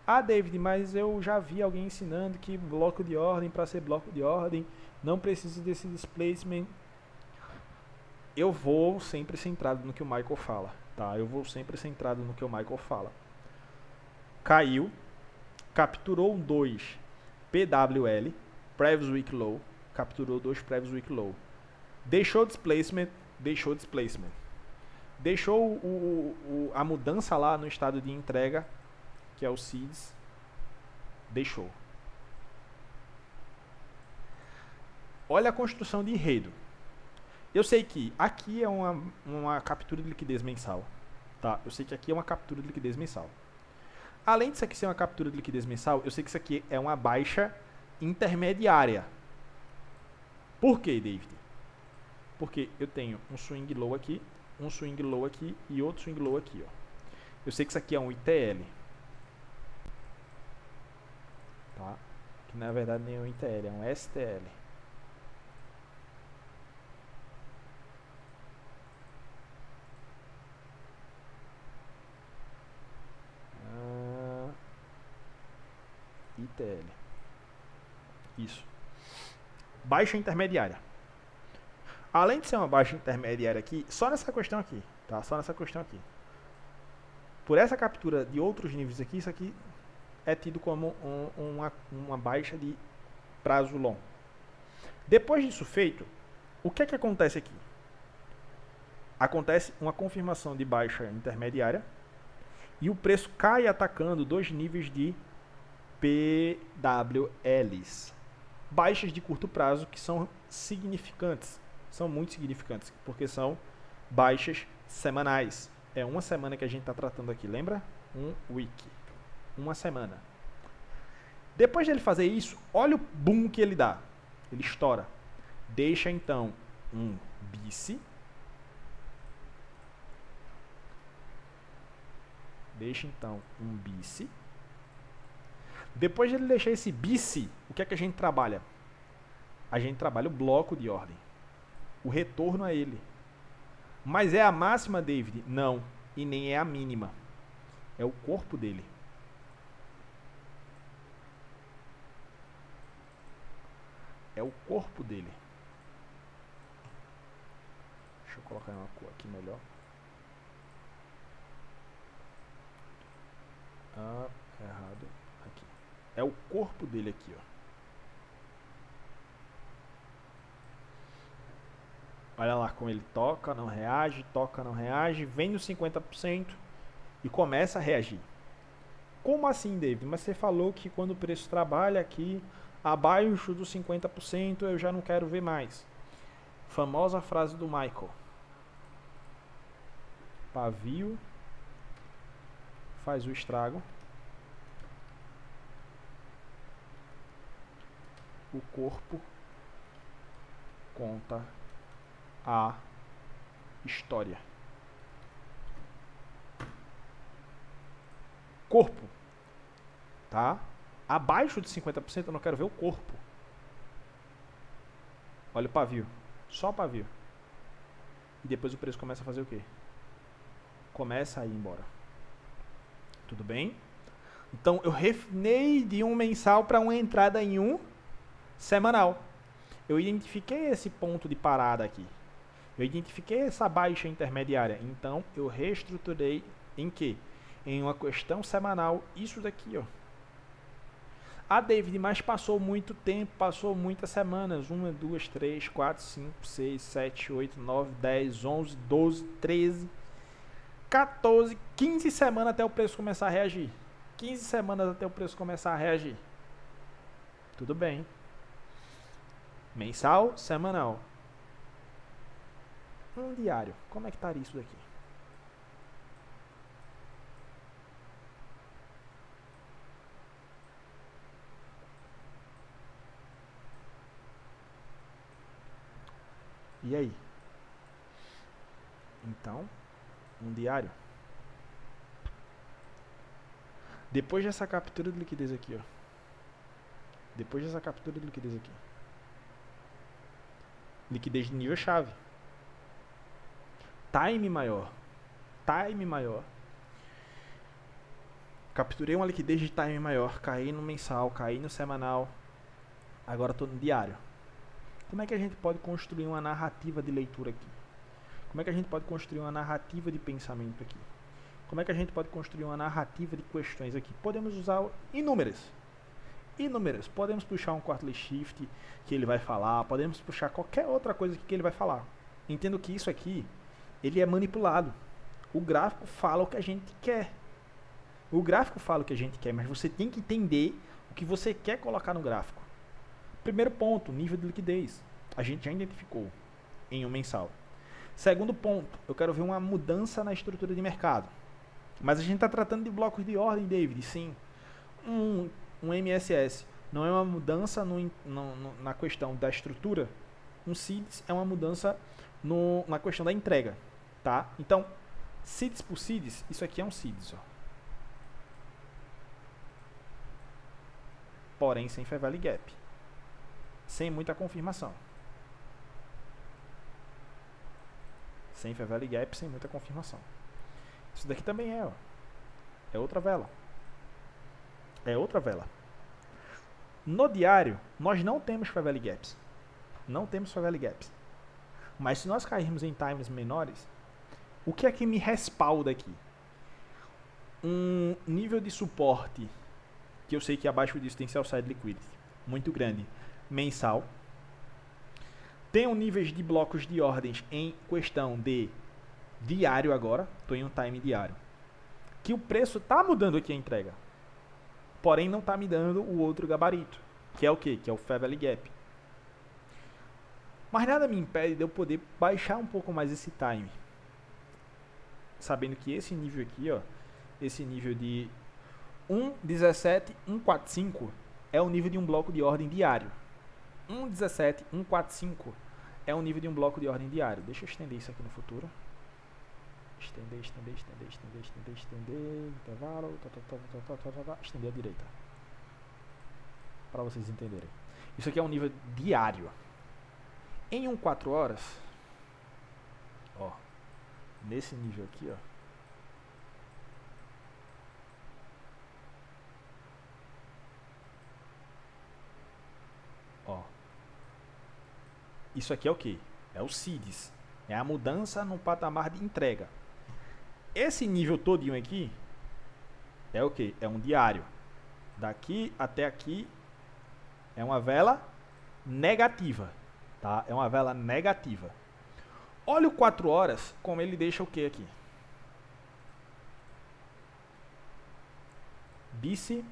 Ah, David, mas eu já vi alguém ensinando que bloco de ordem, para ser bloco de ordem, não precisa desse displacement. Eu vou sempre centrado no que o Michael fala, tá? Eu vou sempre centrado no que o Michael fala. Caiu, capturou 2 PWL, Previous Week Low, capturou 2 Previous Week Low. Deixou displacement. Deixou a mudança lá no estado de entrega, que é o seeds. Deixou. Olha a construção de enredo. Eu sei que aqui é uma captura de liquidez mensal. Tá? Eu sei que aqui é uma captura de liquidez mensal. Além disso aqui ser uma captura de liquidez mensal, eu sei que isso aqui é uma baixa intermediária. Por quê, David? Porque eu tenho um swing low aqui e outro swing low aqui. Ó. Eu sei que isso aqui é um ITL. Tá? Que na verdade nem é um ITL, é um STL. ITL. Isso. Baixa intermediária. Além de ser uma baixa intermediária aqui, só nessa questão aqui, tá? Só nessa questão aqui. Por essa captura de outros níveis aqui, isso aqui é tido como uma baixa de prazo longo. Depois disso feito, o que é que acontece aqui? Acontece uma confirmação de baixa intermediária e o preço cai atacando dois níveis de PWLs. Baixas de curto prazo que são significantes. São muito significantes, porque são baixas semanais. É uma semana que a gente está tratando aqui, lembra? Um week. Uma semana. Depois de ele fazer isso, olha o boom que ele dá. Ele estoura. Deixa então um bice. Depois de ele deixar esse bice, o que é que a gente trabalha? A gente trabalha o bloco de ordem. O retorno a ele. Mas é a máxima, David? Não. E nem é a mínima. É o corpo dele. É o corpo dele. Deixa eu colocar uma cor aqui melhor. Errado. Aqui. É o corpo dele aqui, ó. Olha lá como ele toca, não reage, vem no 50% e começa a reagir. Como assim, David? Mas você falou que quando o preço trabalha aqui abaixo dos 50% eu já não quero ver mais. Famosa frase do Michael. Pavio faz o estrago. O corpo conta a história. Corpo. Tá? Abaixo de 50% eu não quero ver o corpo. Olha o pavio. Só o pavio. E depois o preço começa a fazer o quê? Começa a ir embora. Tudo bem? Então eu refinei de um mensal para uma entrada em um semanal. Eu identifiquei esse ponto de parada aqui. Eu identifiquei essa baixa intermediária. Então eu reestruturei em quê? Em uma questão semanal. Isso daqui, ó. Ah, David, mas passou muito tempo, passou muitas semanas. 1, 2, 3, 4, 5, 6, 7, 8, 9, 10, 11, 12, 13, 14, 15 semanas até o preço começar a reagir. 15 semanas até o preço começar a reagir. Tudo bem. Mensal, semanal. Um diário. Como é que estaria isso daqui? E aí? Então, um diário. Depois dessa captura de liquidez aqui, ó. Depois dessa captura de liquidez aqui. Liquidez de nível chave. Time maior. Time maior. Capturei uma liquidez de time maior. Caí no mensal, caí no semanal. Agora estou no diário. Como é que a gente pode construir uma narrativa de leitura aqui? Como é que a gente pode construir uma narrativa de pensamento aqui? Como é que a gente pode construir uma narrativa de questões aqui? Podemos usar inúmeras. Inúmeras. Podemos puxar um quarterly shift que ele vai falar. Podemos puxar qualquer outra coisa que ele vai falar. Entendo que isso aqui, ele é manipulado. O gráfico fala o que a gente quer. O gráfico fala o que a gente quer, mas você tem que entender o que você quer colocar no gráfico. Primeiro ponto, nível de liquidez. A gente já identificou em um mensal. Segundo ponto, eu quero ver uma mudança na estrutura de mercado. Mas a gente está tratando de blocos de ordem, David. Sim, um MSS não é uma mudança na questão da estrutura. Um CIDS é uma mudança na questão da entrega. Tá? Então, CIDS por CIDS, isso aqui é um CIDS. Ó. Porém, sem Fair Value Gap. Sem muita confirmação. Sem Fair Value Gap, sem muita confirmação. Isso daqui também é, ó. É outra vela. É outra vela. No diário, nós não temos Fair Value Gaps. Não temos Fair Value Gaps. Mas se nós cairmos em times menores, o que é que me respalda aqui? Um nível de suporte, que eu sei que abaixo disso tem Sell Side Liquidity, muito grande, mensal. Tenho níveis de blocos de ordens em questão de diário agora, estou em um time diário, que o preço está mudando aqui a entrega, porém não está me dando o outro gabarito, que é o que? Que é o Fair Value Gap. Mas nada me impede de eu poder baixar um pouco mais esse time, sabendo que esse nível aqui, ó, esse nível de 1,17,145 é o nível de um bloco de ordem diário. 1,17,145 é o nível de um bloco de ordem diário. Deixa eu estender isso aqui no futuro. Estender, intervalo, estender à direita. Para vocês entenderem. Isso aqui é um nível diário. Em 4 horas, ó, nesse nível aqui, ó. Isso aqui é o que? É o CIDS. É a mudança no patamar de entrega. Esse nível todinho aqui é o que? É um diário. Daqui até aqui é uma vela negativa. Tá? É uma vela negativa. Olha o 4 horas, como ele deixa o que aqui? Bice.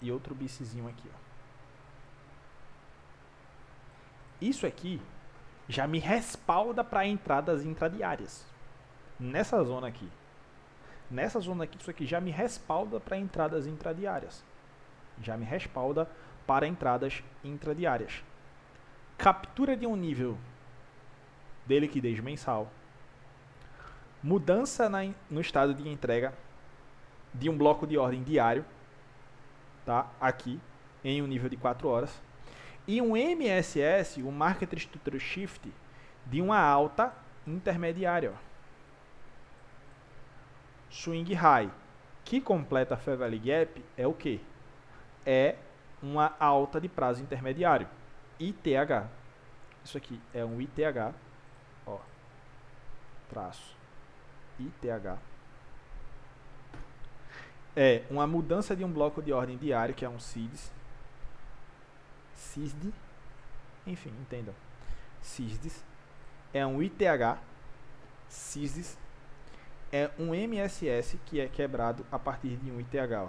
E outro bicezinho aqui. Ó. Isso aqui já me respalda para entradas intradiárias. Nessa zona aqui. Nessa zona aqui, isso aqui já me respalda para entradas intradiárias. Já me respalda para entradas intradiárias. Captura de um nível de liquidez mensal. Mudança no estado de entrega de um bloco de ordem diário. Tá? Aqui, em um nível de 4 horas. E um MSS, um Market Structure Shift, de uma alta intermediária. Ó. Swing High, que completa a Fair Value Gap, é o que? É uma alta de prazo intermediário. ITH. Isso aqui é um ITH. Ó, traço. ITH. É uma mudança de um bloco de ordem diário, que é um CIDS. CISD, enfim, entendam. CISDs é um ITH, CISDs é um MSS que é quebrado a partir de um ITH. Ó.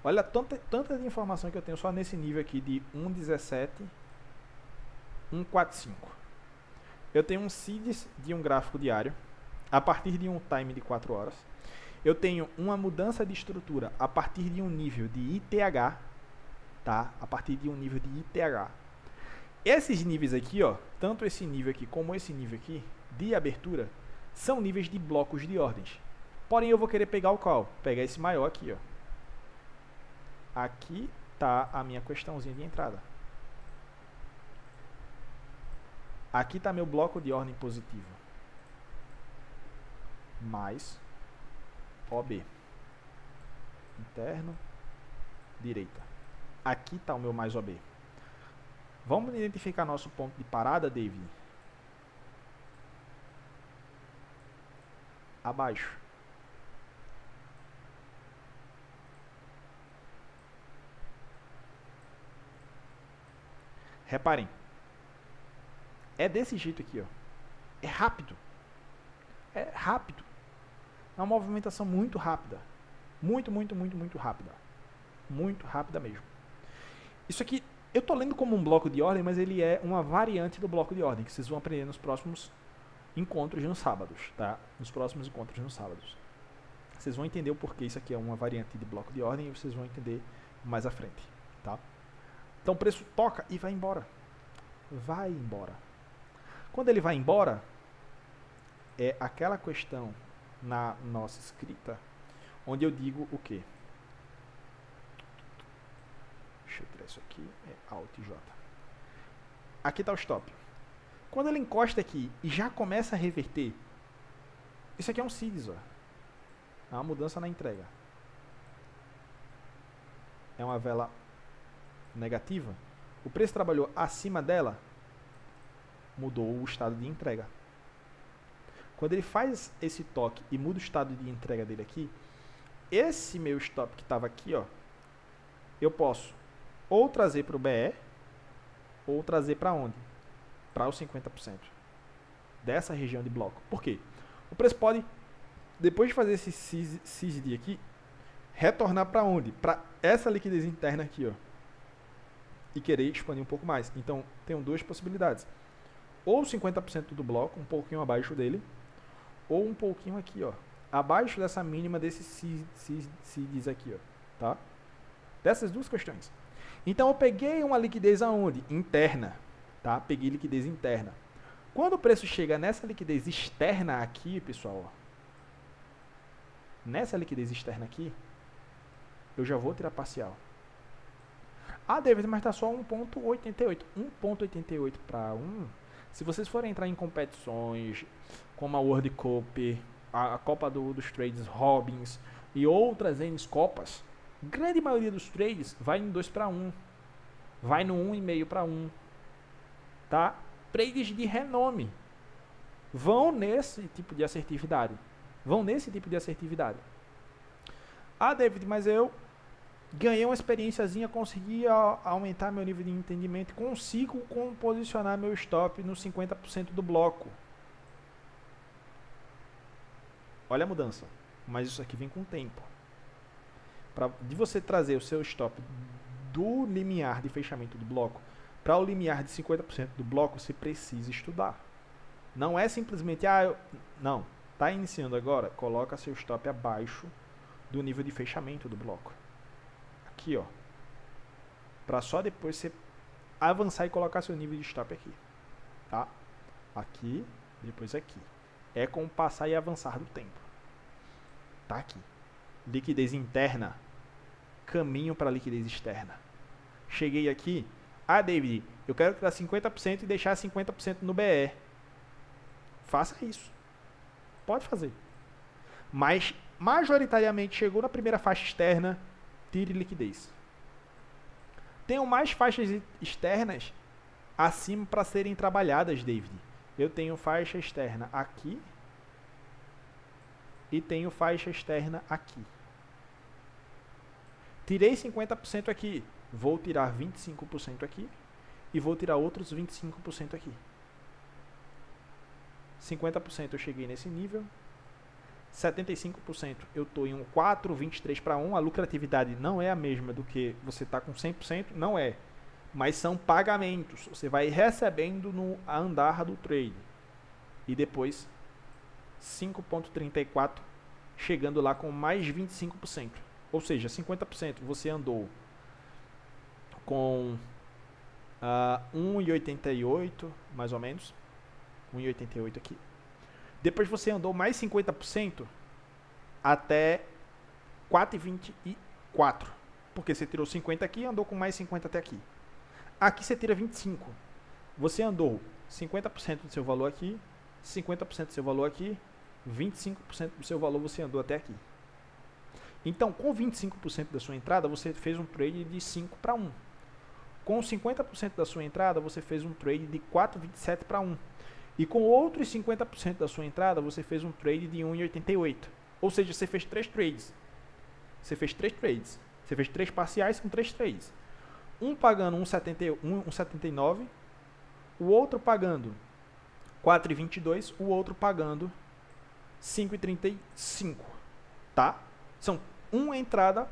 Olha tanta de informação que eu tenho só nesse nível aqui de 1,17,145. Eu tenho um CIDS de um gráfico diário a partir de um time de 4 horas. Eu tenho uma mudança de estrutura a partir de um nível de ITH. Tá? A partir de um nível de ITH. Esses níveis aqui, ó, tanto esse nível aqui como esse nível aqui, de abertura, são níveis de blocos de ordens. Porém, eu vou querer pegar o qual? Pegar esse maior aqui, ó. Aqui tá a minha questãozinha de entrada. Aqui tá meu bloco de ordem positivo. Mais OB. Interno, direita. Aqui está o meu mais OB. Vamos identificar nosso ponto de parada, David? Abaixo. Reparem. É desse jeito aqui, ó. É rápido. É rápido. É uma movimentação muito rápida. Muito rápida. Muito rápida mesmo. Isso aqui, eu tô lendo como um bloco de ordem, mas ele é uma variante do bloco de ordem, que vocês vão aprender nos próximos encontros nos sábados, tá? Nos próximos encontros nos sábados. Vocês vão entender o porquê isso aqui é uma variante de bloco de ordem e vocês vão entender mais à frente, tá? Então o preço toca e vai embora. Vai embora. Quando ele vai embora, é aquela questão na nossa escrita, onde eu digo o quê? Deixa eu tirar isso aqui, é Alt J. Aqui está o stop. Quando ele encosta aqui e já começa a reverter, isso aqui é um SIDS, ó. É uma mudança na entrega. É uma vela negativa. O preço trabalhou acima dela, mudou o estado de entrega. Quando ele faz esse toque e muda o estado de entrega dele aqui, esse meu stop que estava aqui, ó, eu posso ou trazer para o BE, ou trazer para onde? Para os 50% dessa região de bloco. Por quê? O preço pode, depois de fazer esse CISD aqui, retornar para onde? Para essa liquidez interna aqui, ó, e querer expandir um pouco mais. Então, tenho duas possibilidades. Ou 50% do bloco, um pouquinho abaixo dele, ou um pouquinho aqui, ó, abaixo dessa mínima desse CISD aqui, ó, tá? Dessas duas questões. Então, eu peguei uma liquidez aonde? Interna, tá? Peguei liquidez interna. Quando o preço chega nessa liquidez externa aqui, pessoal, ó, nessa liquidez externa aqui, eu já vou tirar parcial. Ah, David, mas está só 1.88. 1.88 para 1. Se vocês forem entrar em competições como a World Cup, a Copa dos Trades Robbins e outras N Copas, grande maioria dos trades vai em 2 para 1. Vai no 1,5 para 1. Tá? Trades de renome vão nesse tipo de assertividade. Ah, David, mas eu ganhei uma experiênciazinha, consegui aumentar meu nível de entendimento e consigo posicionar meu stop no 50% do bloco. Olha a mudança. Mas isso aqui vem com o tempo. De você trazer o seu stop do limiar de fechamento do bloco para o limiar de 50% do bloco, você precisa estudar. Não é simplesmente, não, está iniciando agora, coloca seu stop abaixo do nível de fechamento do bloco. Aqui, ó, para só depois você avançar e colocar seu nível de stop aqui, tá? Aqui, depois aqui. É com o passar e avançar do tempo. Tá aqui. Liquidez interna, caminho para liquidez externa. Cheguei aqui, David, eu quero tirar 50% e deixar 50% no BE. Faça isso. Pode fazer. Mas, majoritariamente, chegou na primeira faixa externa, tire liquidez. Tenho mais faixas externas acima para serem trabalhadas, David. Eu tenho faixa externa aqui e tenho faixa externa aqui. Tirei 50% aqui, vou tirar 25% aqui e vou tirar outros 25% aqui. 50% eu cheguei nesse nível. 75% eu estou em um 4,23 para 1. A lucratividade não é a mesma do que você está com 100%, não é. Mas são pagamentos. Você vai recebendo no andar do trade. E depois 5,34, chegando lá com mais 25%. Ou seja, 50% você andou com 1,88, mais ou menos. 1,88 aqui. Depois você andou mais 50% até 4,24. Porque você tirou 50 aqui e andou com mais 50 até aqui. Aqui você tira 25. Você andou 50% do seu valor aqui, 50% do seu valor aqui, 25% do seu valor você andou até aqui. Então, com 25% da sua entrada, você fez um trade de 5 para 1. Com 50% da sua entrada, você fez um trade de 4,27 para 1. E com outros 50% da sua entrada, você fez um trade de 1,88. Ou seja, você fez 3 trades. Você fez 3 parciais com 3 trades. Um pagando 1,79, o outro pagando 4,22, o outro pagando 5,35, tá? São uma entrada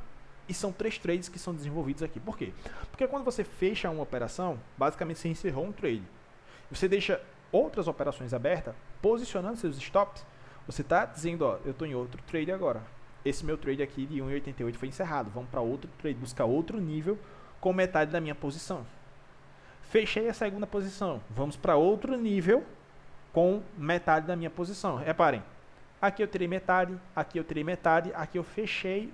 e são 3 trades que são desenvolvidos aqui. Por quê? Porque quando você fecha uma operação, basicamente você encerrou um trade. Você deixa outras operações abertas, posicionando seus stops, você está dizendo, ó, eu estou em outro trade agora. Esse meu trade aqui de 1,88 foi encerrado. Vamos para outro trade, buscar outro nível com metade da minha posição. Fechei a segunda posição. Vamos para outro nível com metade da minha posição. Reparem, aqui eu tirei metade, aqui eu tirei metade, aqui eu fechei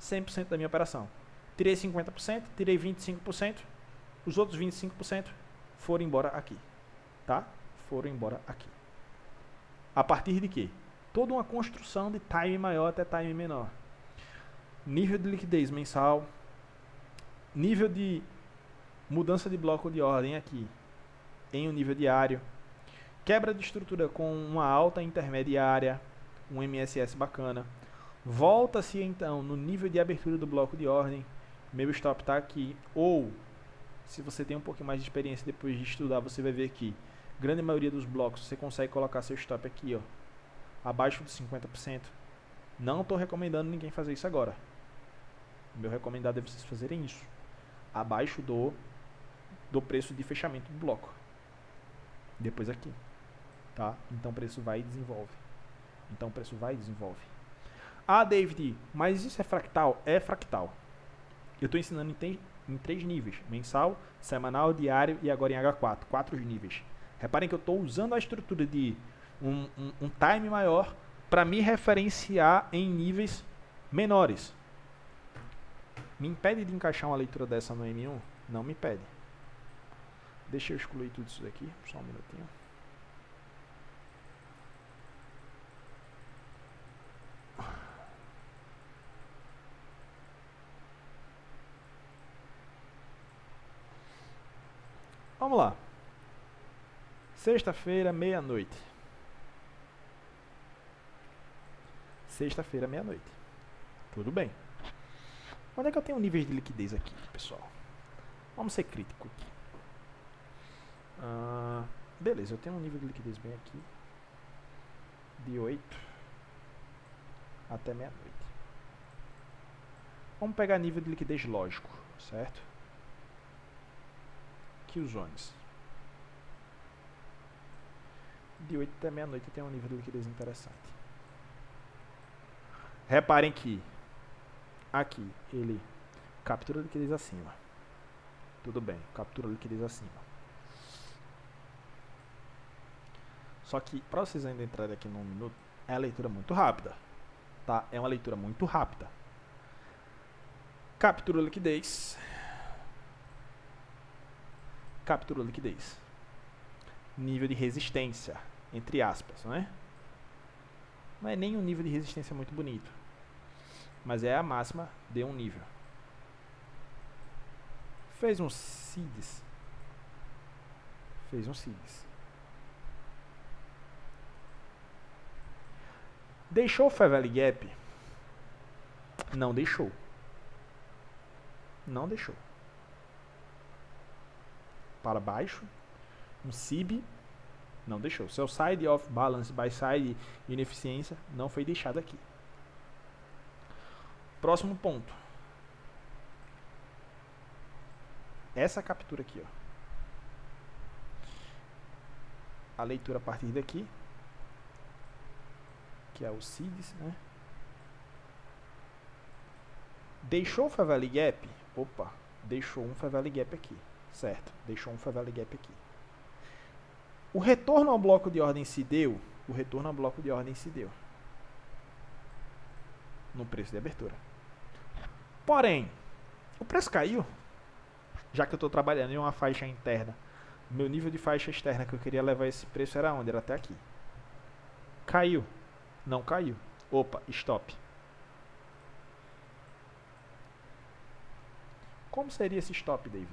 100% da minha operação. Tirei 50%, tirei 25%, os outros 25% foram embora aqui. Tá? Foram embora aqui. A partir de quê? Toda uma construção de time maior até time menor. Nível de liquidez mensal, nível de mudança de bloco de ordem aqui em um nível diário, quebra de estrutura com uma alta intermediária, um MSS bacana, volta-se então no nível de abertura do bloco de ordem, meu stop está aqui, ou se você tem um pouquinho mais de experiência depois de estudar, você vai ver que grande maioria dos blocos você consegue colocar seu stop aqui, ó, abaixo de 50%. Não estou recomendando ninguém fazer isso agora. O meu recomendado é vocês fazerem isso abaixo do preço de fechamento do bloco. Depois aqui, tá? Então o preço vai e desenvolve. Ah, David, mas isso é fractal? É fractal. Eu estou ensinando em 3 níveis: mensal, semanal, diário e agora em H4. 4 níveis. Reparem que eu estou usando a estrutura de um time maior para me referenciar em níveis menores. Me impede de encaixar uma leitura dessa no M1? Não me impede. Deixa eu excluir tudo isso daqui, só um minutinho. Vamos lá. Sexta-feira, meia-noite. Sexta-feira, meia-noite. Tudo bem. Onde é que eu tenho níveis de liquidez aqui, pessoal? Vamos ser crítico aqui. Beleza, eu tenho um nível de liquidez bem aqui. De 8 até meia-noite. Vamos pegar nível de liquidez lógico, certo? Killzones. De 8 até meia-noite tem um nível de liquidez interessante. Reparem que aqui ele captura a liquidez acima. Tudo bem, captura a liquidez acima. Só que para vocês ainda entrarem aqui num minuto, é a leitura muito rápida. Tá? É uma leitura muito rápida. Captura a liquidez. Captura a liquidez. Nível de resistência, entre aspas, não é? Não é nem um nível de resistência muito bonito, mas é a máxima de um nível. Fez um seeds. Deixou o Fair Value Gap? Não deixou. Para baixo, um SIB, não deixou. Seu side of balance by side ineficiência não foi deixado aqui. Próximo ponto. Essa captura aqui, ó. A leitura a partir daqui, que é o SIDS, né? Deixou o Fair Value Gap? Opa, deixou um Fair Value Gap aqui, certo? Deixou um Fair Value Gap aqui. O retorno ao bloco de ordem se deu? O retorno ao bloco de ordem se deu no preço de abertura. Porém, o preço caiu, já que eu estou trabalhando em uma faixa interna. Meu nível de faixa externa que eu queria levar esse preço era onde? Era até aqui. Caiu? Não caiu. Opa, stop. Como seria esse stop, David?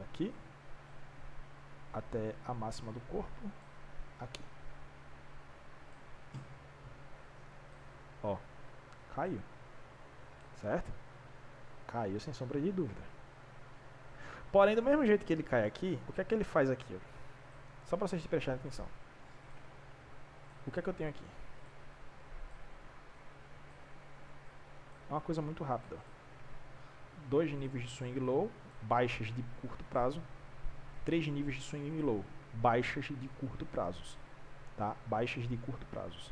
Aqui até a máxima do corpo, aqui. Ó, caiu. Certo? Caiu sem sombra de dúvida. Porém, do mesmo jeito que ele cai aqui, o que é que ele faz aqui? Ó? Só para vocês prestarem atenção. O que é que eu tenho aqui? É uma coisa muito rápida. 2 níveis de swing low, baixas de curto prazo. 3 níveis de swing low, baixas de curto prazos. Tá? Baixas de curto prazos.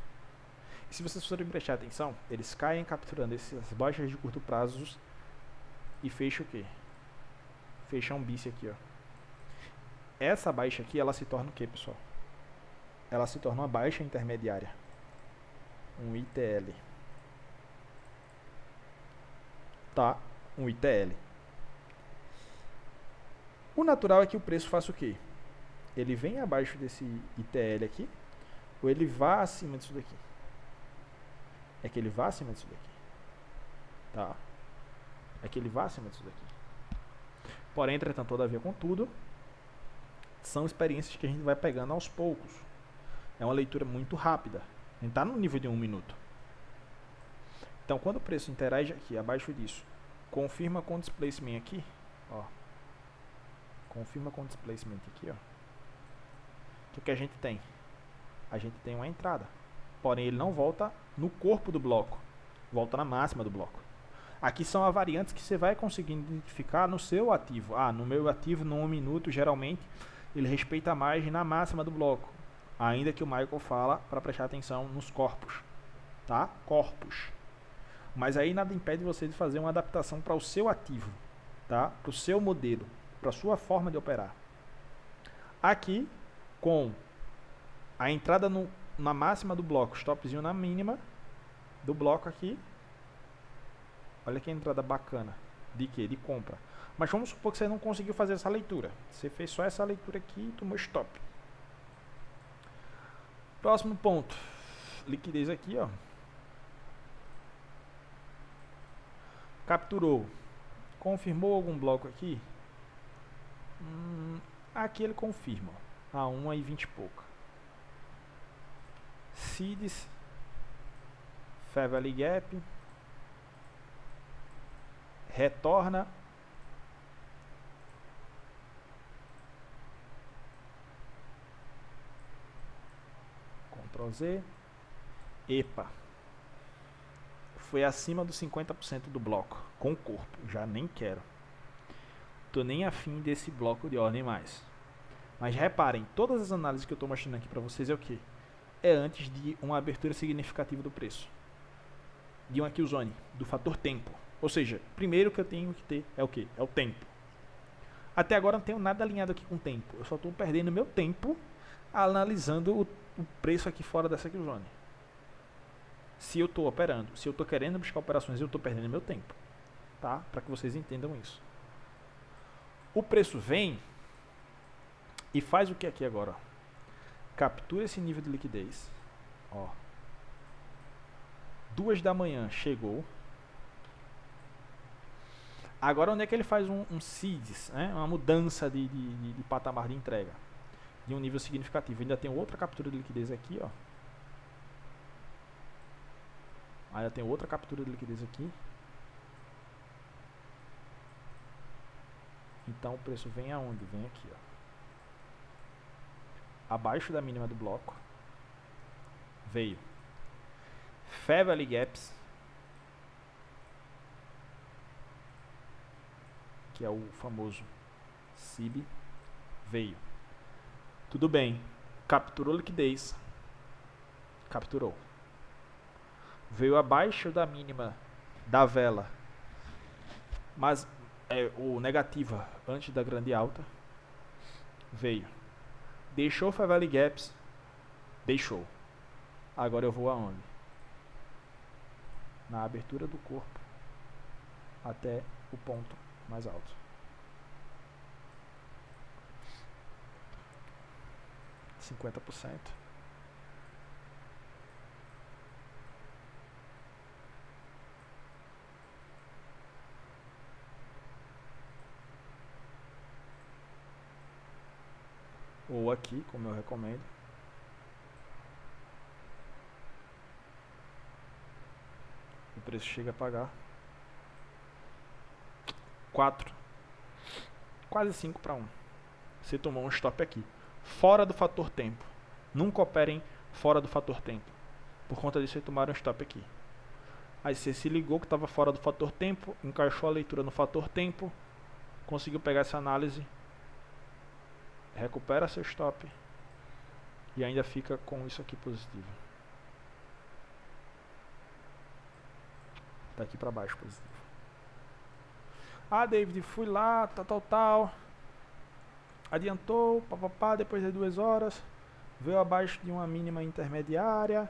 E se vocês forem prestar atenção, eles caem capturando essas baixas de curto prazos e fecham o quê? Fecham um bice aqui, ó. Essa baixa aqui, ela se torna o quê, pessoal? Ela se torna uma baixa intermediária. Um ITL. Tá? Um ITL. O natural é que o preço faça o quê? Ele vem abaixo desse ITL aqui, ou ele vá acima disso daqui? É que ele vá acima disso daqui. Tá? É que ele vá acima disso daqui. Porém, entretanto, todavia, contudo, são experiências que a gente vai pegando aos poucos. É uma leitura muito rápida. A gente está no nível de 1 minuto. Então, quando o preço interage aqui, abaixo disso, confirma com displacement aqui, ó. Confirma com displacement aqui, ó. O que a gente tem? A gente tem uma entrada. Porém, ele não volta no corpo do bloco. Volta na máxima do bloco. Aqui são as variantes que você vai conseguindo identificar no seu ativo. Ah, no meu ativo, no 1 minuto, geralmente, ele respeita a margem na máxima do bloco. Ainda que o Michael fala para prestar atenção nos corpos. Tá? Corpos. Mas aí nada impede você de fazer uma adaptação para o seu ativo. Tá? Para o seu modelo. Para a sua forma de operar. Aqui, com a entrada na máxima do bloco, stopzinho na mínima do bloco aqui. Olha que entrada bacana. De quê? De compra. Mas vamos supor que você não conseguiu fazer essa leitura. Você fez só essa leitura aqui e tomou stop. Próximo ponto. Liquidez aqui, ó. Capturou. Confirmou algum bloco aqui? Aqui ele confirma. A 1,20 e pouca. Seeds. Fair Value Gap. Retorna. Ctrl Z. Epa. Foi acima dos 50% do bloco. Com o corpo. Já nem quero. Tô nem afim desse bloco de ordem mais. Mas reparem, todas as análises que eu estou mostrando aqui para vocês é o que? É antes de uma abertura significativa do preço. De uma kill zone, do fator tempo. Ou seja, primeiro que eu tenho que ter é o que? É o tempo. Até agora não tenho nada alinhado aqui com o tempo. Eu só estou perdendo meu tempo analisando o preço aqui fora dessa kill zone. Se eu estou operando, se eu estou querendo buscar operações, eu estou perdendo meu tempo. Tá? Para que vocês entendam isso. O preço vem e faz o que aqui agora? Ó. Captura esse nível de liquidez. Ó. 2 da manhã chegou. Agora onde é que ele faz um seeds, né? Uma mudança de patamar de entrega. De um nível significativo. Ainda tem outra captura de liquidez aqui, ó. Ainda tem outra captura de liquidez aqui. Então o preço vem aonde? Vem aqui, ó. Abaixo da mínima do bloco. Veio. Fair Value Gaps. Que é o famoso SIB. Veio. Tudo bem. Capturou liquidez. Capturou. Veio abaixo da mínima da vela. Mas o negativa antes da grande alta. Veio. Deixou Fair Value Gaps. Deixou. Agora eu vou aonde? Na abertura do corpo. Até o ponto mais alto. %50%. Ou aqui, como eu recomendo. O preço chega a pagar 4, quase 5 para 1. Você tomou um stop aqui. fora do fator tempo. Nunca operem fora do fator tempo. Por conta disso, vocês tomaram um stop aqui. Aí você se ligou que estava fora do fator tempo, encaixou a leitura no fator tempo, conseguiu pegar essa análise, recupera seu stop e ainda fica com isso aqui positivo. Tá aqui para baixo positivo. Ah, David, fui lá, tal. Adiantou, papapá, depois de 2 horas, veio abaixo de uma mínima intermediária,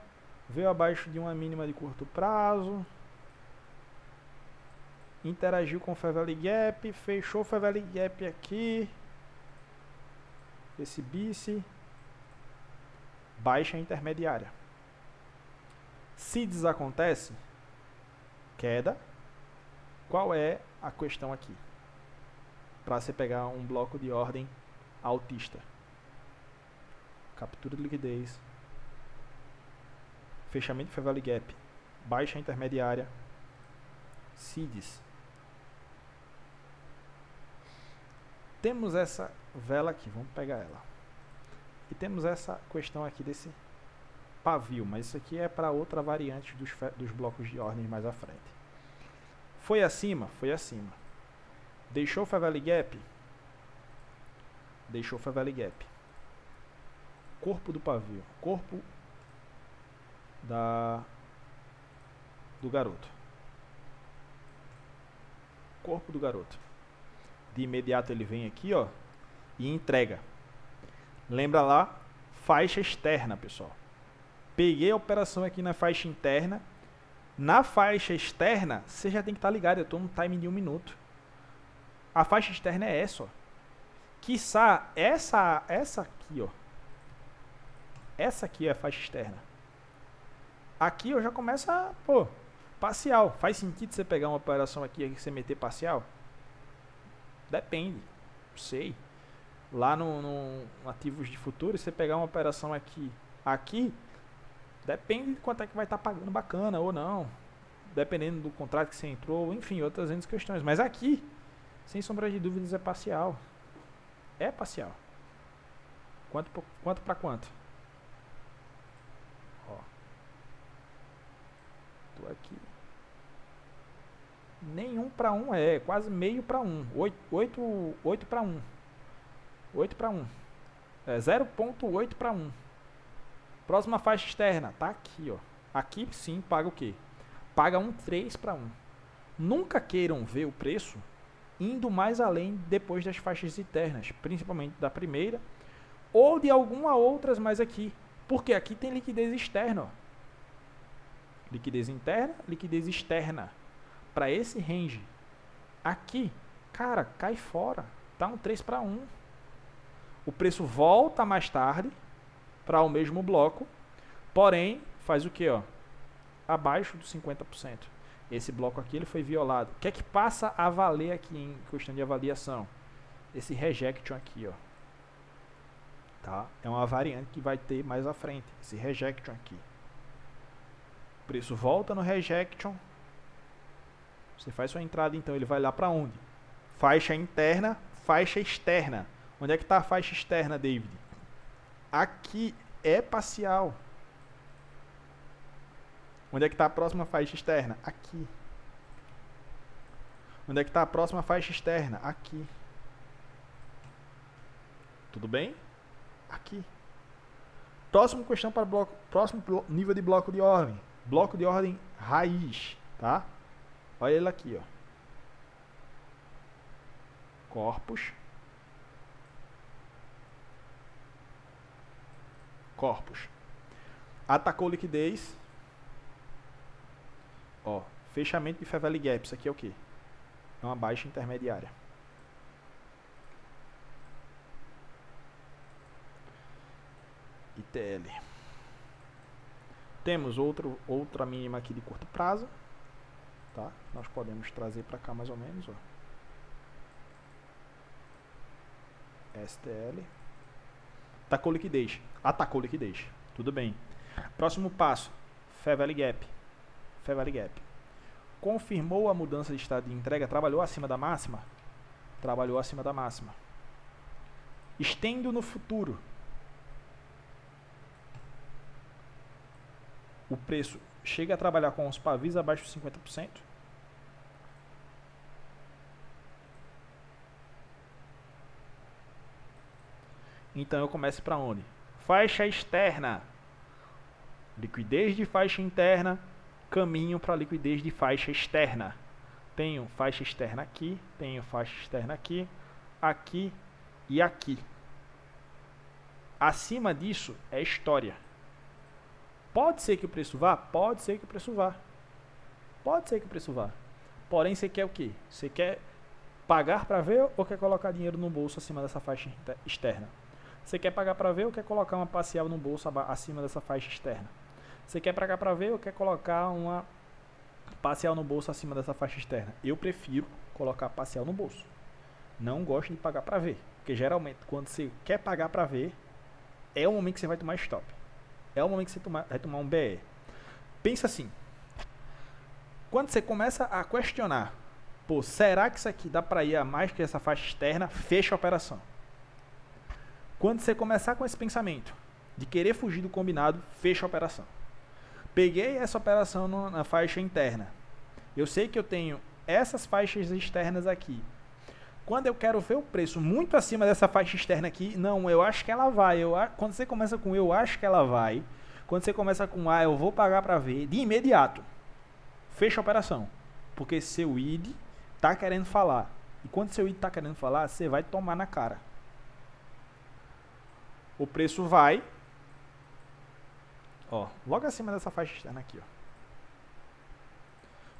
veio abaixo de uma mínima de curto prazo, interagiu com o Fair Value Gap, fechou o Fair Value Gap aqui, esse bice, baixa intermediária. Se desacontece, queda, qual é a questão aqui? Para você pegar um bloco de ordem altista. Captura de liquidez, fechamento de Fair Value Gap, baixa intermediária, CIDs. Temos essa vela aqui, vamos pegar ela. E temos essa questão aqui desse pavio, mas isso aqui é para outra variante dos blocos de ordem mais à frente. Foi acima? Foi acima. Deixou o Fair Value Gap? Deixou o Fair Value Gap. Corpo do pavio, corpo do garoto. Corpo do garoto. De imediato ele vem aqui, ó, e entrega. Lembra lá? Faixa externa, pessoal. Peguei a operação aqui na faixa interna. Na faixa externa, você já tem que estar ligado. Eu estou no time de 1 minuto. A faixa externa é essa, ó. Quiçá essa aqui, ó. Essa aqui é a faixa externa. Aqui eu já começo a, parcial. Faz sentido você pegar uma operação aqui e você meter parcial? Depende. Não sei. Lá no ativos de futuro, você pegar uma operação aqui, depende de quanto é que vai estar pagando bacana ou não. Dependendo do contrato que você entrou, enfim, outras questões. Mas aqui, sem sombra de dúvidas, é parcial. É parcial. Quanto para quanto? Ó. Tô aqui. Nenhum para 1 é, quase meio para 1. 8 para 1. 8 para 1. É 0.8 para 1. Próxima faixa externa, tá aqui, ó. Aqui sim paga o quê? Paga 3 para 1. Nunca queiram ver o preço indo mais além depois das faixas internas, principalmente da primeira ou de alguma outras mais aqui, porque aqui tem liquidez externa, ó. Liquidez interna, liquidez externa. Para esse range aqui, cara, cai fora. Tá 3 para 1. O preço volta mais tarde para o mesmo bloco, porém faz o que, ó? Abaixo dos 50%. Esse bloco aqui ele foi violado. O que é que passa a valer aqui em questão de avaliação? Esse rejection aqui, ó. Tá? É uma variante que vai ter mais à frente. Esse rejection aqui. O preço volta no rejection. Você faz sua entrada, então ele vai lá para onde? Faixa interna, faixa externa. Onde é que está a faixa externa, David? Aqui é parcial. Onde é que está a próxima faixa externa? Aqui. Onde é que está a próxima faixa externa? Aqui. Tudo bem? Aqui. Próxima questão para bloco, próximo nível de bloco de ordem. Bloco de ordem raiz, tá? Olha ele aqui, ó. Corpus. Atacou liquidez. Ó, fechamento de Fair Value Gap. Isso aqui é o quê? É uma baixa intermediária. ITL. Temos outra mínima aqui de curto prazo. Tá? Nós podemos trazer para cá mais ou menos. Ó. STL. Atacou liquidez. Atacou liquidez. Tudo bem. Próximo passo. Fair Value Gap. Fair Value Gap. Confirmou a mudança de estado de entrega. Trabalhou acima da máxima? Trabalhou acima da máxima. Estendo no futuro. o preço chega a trabalhar com os pavis abaixo de 50%. Então eu começo para onde? Faixa externa. Liquidez de faixa interna, caminho para liquidez de faixa externa. Tenho faixa externa aqui, tenho faixa externa aqui, aqui e aqui. Acima disso é história. Pode ser que o preço vá? Pode ser que o preço vá. Pode ser que o preço vá. Porém, você quer o quê? Você quer pagar para ver ou quer colocar dinheiro no bolso acima dessa faixa externa? Você quer pagar para ver ou quer colocar uma parcial no bolso acima dessa faixa externa? Você quer pagar para ver ou quer colocar uma parcial no bolso acima dessa faixa externa? Eu prefiro colocar parcial no bolso. Não gosto de pagar para ver. Porque geralmente, quando você quer pagar para ver, é o momento que você vai tomar stop. É o momento que você vai tomar um BE. Pensa assim. Quando você começa a questionar, pô, será que isso aqui dá para ir a mais que essa faixa externa? Fecha a operação. Quando você começar com esse pensamento de querer fugir do combinado, fecha a operação. Peguei essa operação na faixa interna. Eu sei que eu tenho essas faixas externas aqui. Quando eu quero ver o preço muito acima dessa faixa externa aqui, não, eu acho que ela vai. Quando você começa com eu acho que ela vai, quando você começa com eu vou pagar para ver, de imediato, fecha a operação. Porque seu ID está querendo falar. E quando seu ID está querendo falar, você vai tomar na cara. O preço vai, ó, logo acima dessa faixa externa aqui, ó.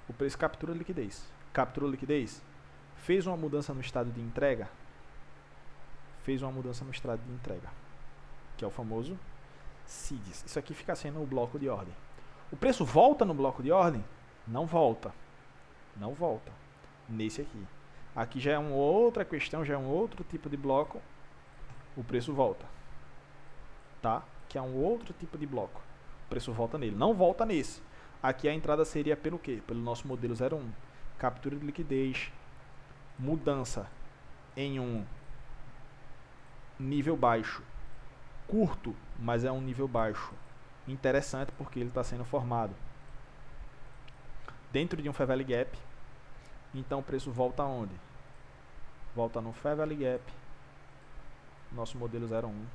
O preço captura liquidez. Capturou liquidez? Fez uma mudança no estado de entrega? Fez uma mudança no estado de entrega, que é o famoso CIDs. Isso aqui fica sendo o bloco de ordem. O preço volta no bloco de ordem? Não volta. Não volta. Nesse aqui. Aqui já é uma outra questão, já é um outro tipo de bloco. O preço volta. Tá? Que é um outro tipo de bloco. O preço volta nele. Não volta nesse. Aqui a entrada seria pelo quê? Pelo nosso modelo 01. Captura de liquidez. Mudança em um nível baixo. Curto, mas é um nível baixo. Interessante porque ele está sendo formado dentro de um Fair Value Gap. Então o preço volta aonde? Volta no Fair Value Gap. Nosso modelo 01.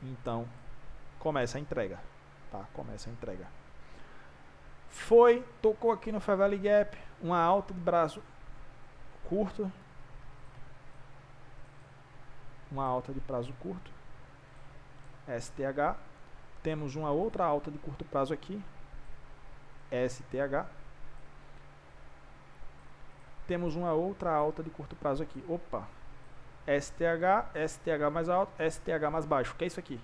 Então começa a entrega. Tá? Começa a entrega. Foi, tocou aqui no Fair Value Gap. Uma alta de prazo curto. Uma alta de prazo curto. STH. Temos uma outra alta de curto prazo aqui. STH. Temos uma outra alta de curto prazo aqui. Opa. STH, STH mais alto, STH mais baixo. O que é isso aqui?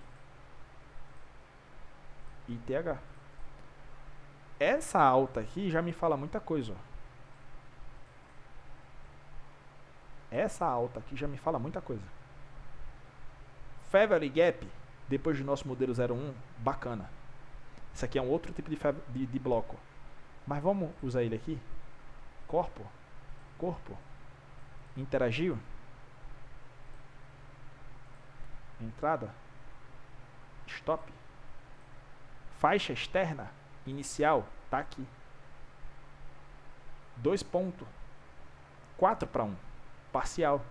ITH. Essa alta aqui já me fala muita coisa. Ó. Essa alta aqui já me fala muita coisa. Fair Value Gap, depois do nosso modelo 01, bacana. Isso aqui é um outro tipo de bloco. Mas vamos usar ele aqui. Corpo. Interagiu. Entrada. Stop. Faixa externa. Inicial. Tá aqui. 2 pontos. 4 para 1. Parcial.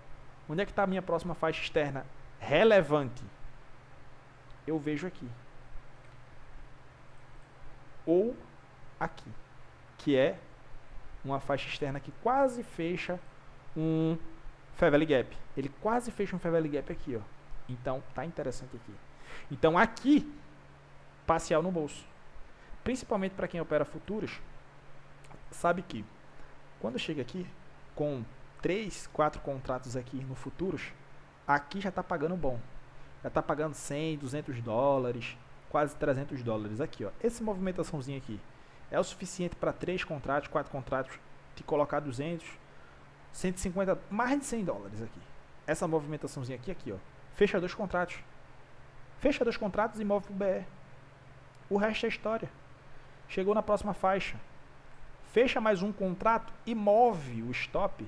Onde é que está a minha próxima faixa externa? Relevante. Eu vejo aqui. Ou aqui. Que é uma faixa externa que quase fecha um Fair Value Gap. Ele quase fecha um Fair Value Gap aqui, ó. Então, tá interessante aqui. Então, aqui, parcial no bolso. Principalmente para quem opera futuros, sabe que quando chega aqui com 3, 4 contratos aqui no futuros, aqui já está pagando bom. Já está pagando 100, 200 dólares, quase 300 dólares aqui, ó. Essa movimentaçãozinha aqui é o suficiente para 3 contratos, 4 contratos, te colocar 200, 150, mais de 100 dólares aqui. Essa movimentaçãozinha aqui, ó. Fecha 2 contratos. Fecha 2 contratos e move pro BE. O resto é história. Chegou na próxima faixa. Fecha mais um contrato e move o stop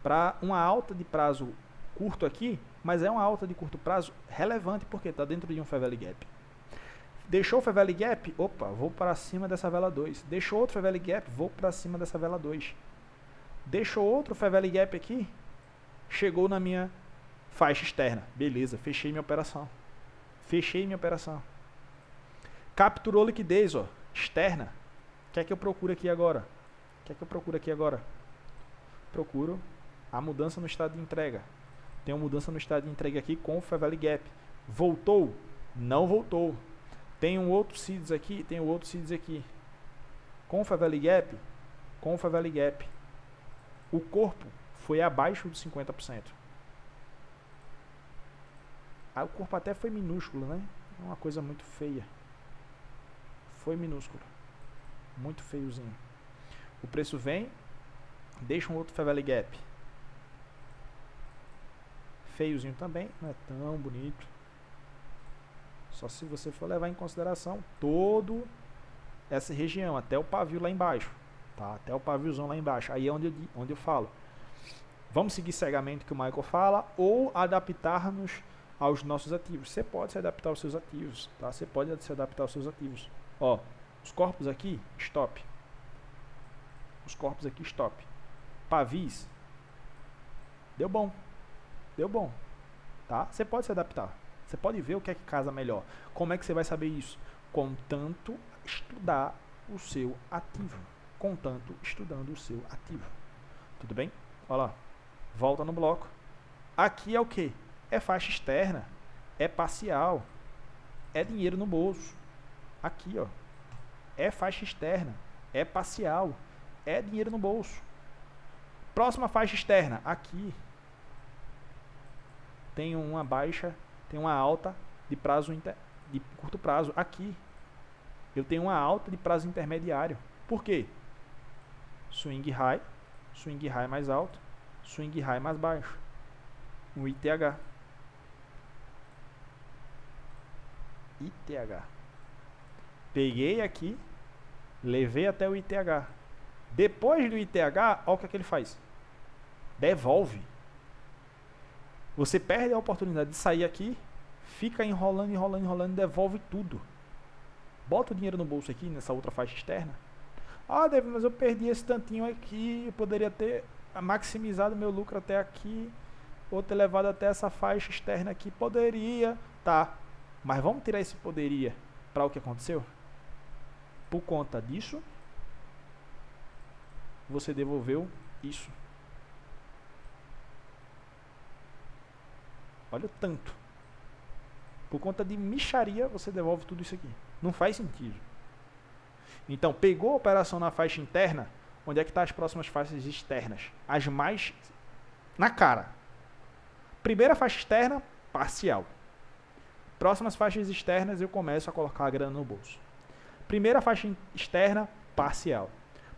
para uma alta de prazo curto aqui, mas é uma alta de curto prazo relevante porque está dentro de um Fair Value Gap. Deixou o Favela Gap? Opa, vou para cima dessa vela 2. Deixou outro Favela Gap? Vou para cima dessa vela 2. Deixou outro Favela Gap aqui? Chegou na minha faixa externa. Beleza, fechei minha operação. Fechei minha operação. Capturou liquidez, ó, externa. O que é que eu procuro aqui agora? O que é que eu procuro aqui agora? Procuro a mudança no estado de entrega. Tem uma mudança no estado de entrega aqui com o Favela Gap. Voltou? Não voltou. Tem um outro seeds aqui, tem um outro seeds aqui. Com o Favela Gap, com o Favela Gap, o corpo foi abaixo de 50%. O corpo até foi minúsculo, né? É uma coisa muito feia. Foi minúsculo. Muito feiozinho. O preço vem, deixa um outro Favela Gap. Feiozinho também, não é tão bonito. Só se você for levar em consideração todo essa região, até o pavio lá embaixo, tá? Até o paviozão lá embaixo. Aí é onde eu falo. Vamos seguir cegamente o que o Michael fala ou adaptar-nos aos nossos ativos. Você pode se adaptar aos seus ativos, tá? Você pode se adaptar aos seus ativos. Ó, os corpos aqui, stop. Os corpos aqui, stop. Pavis, deu bom. Deu bom, tá? Você pode se adaptar. Você pode ver o que é que casa melhor. Como é que você vai saber isso? Contanto estudar o seu ativo. Contanto estudando o seu ativo. Tudo bem? Olha lá. Volta no bloco. Aqui é o que? É faixa externa. É parcial. É dinheiro no bolso. Aqui, ó. É faixa externa. É parcial. É dinheiro no bolso. Próxima faixa externa. Aqui. Tem uma baixa, tem uma alta de prazo de curto prazo. Aqui eu tenho uma alta de prazo intermediário. Por quê? Swing high mais alto, swing high mais baixo. Um ITH. Peguei aqui, levei até o ITH. Depois do ITH, olha o que é que ele faz. Devolve. Você perde a oportunidade de sair aqui, fica enrolando, devolve tudo. Bota o dinheiro no bolso aqui, nessa outra faixa externa. Ah, David, mas eu perdi esse tantinho aqui, eu poderia ter maximizado meu lucro até aqui, ou ter levado até essa faixa externa aqui. Poderia, tá. Mas vamos tirar esse poderia para o que aconteceu? Por conta disso, você devolveu isso. Olha o tanto. Por conta de mixaria, você devolve tudo isso aqui. Não faz sentido. Então, pegou a operação na faixa interna, onde é que estão as próximas faixas externas? As mais na cara. Primeira faixa externa, parcial. Próximas faixas externas, eu começo a colocar a grana no bolso. Primeira faixa externa, parcial.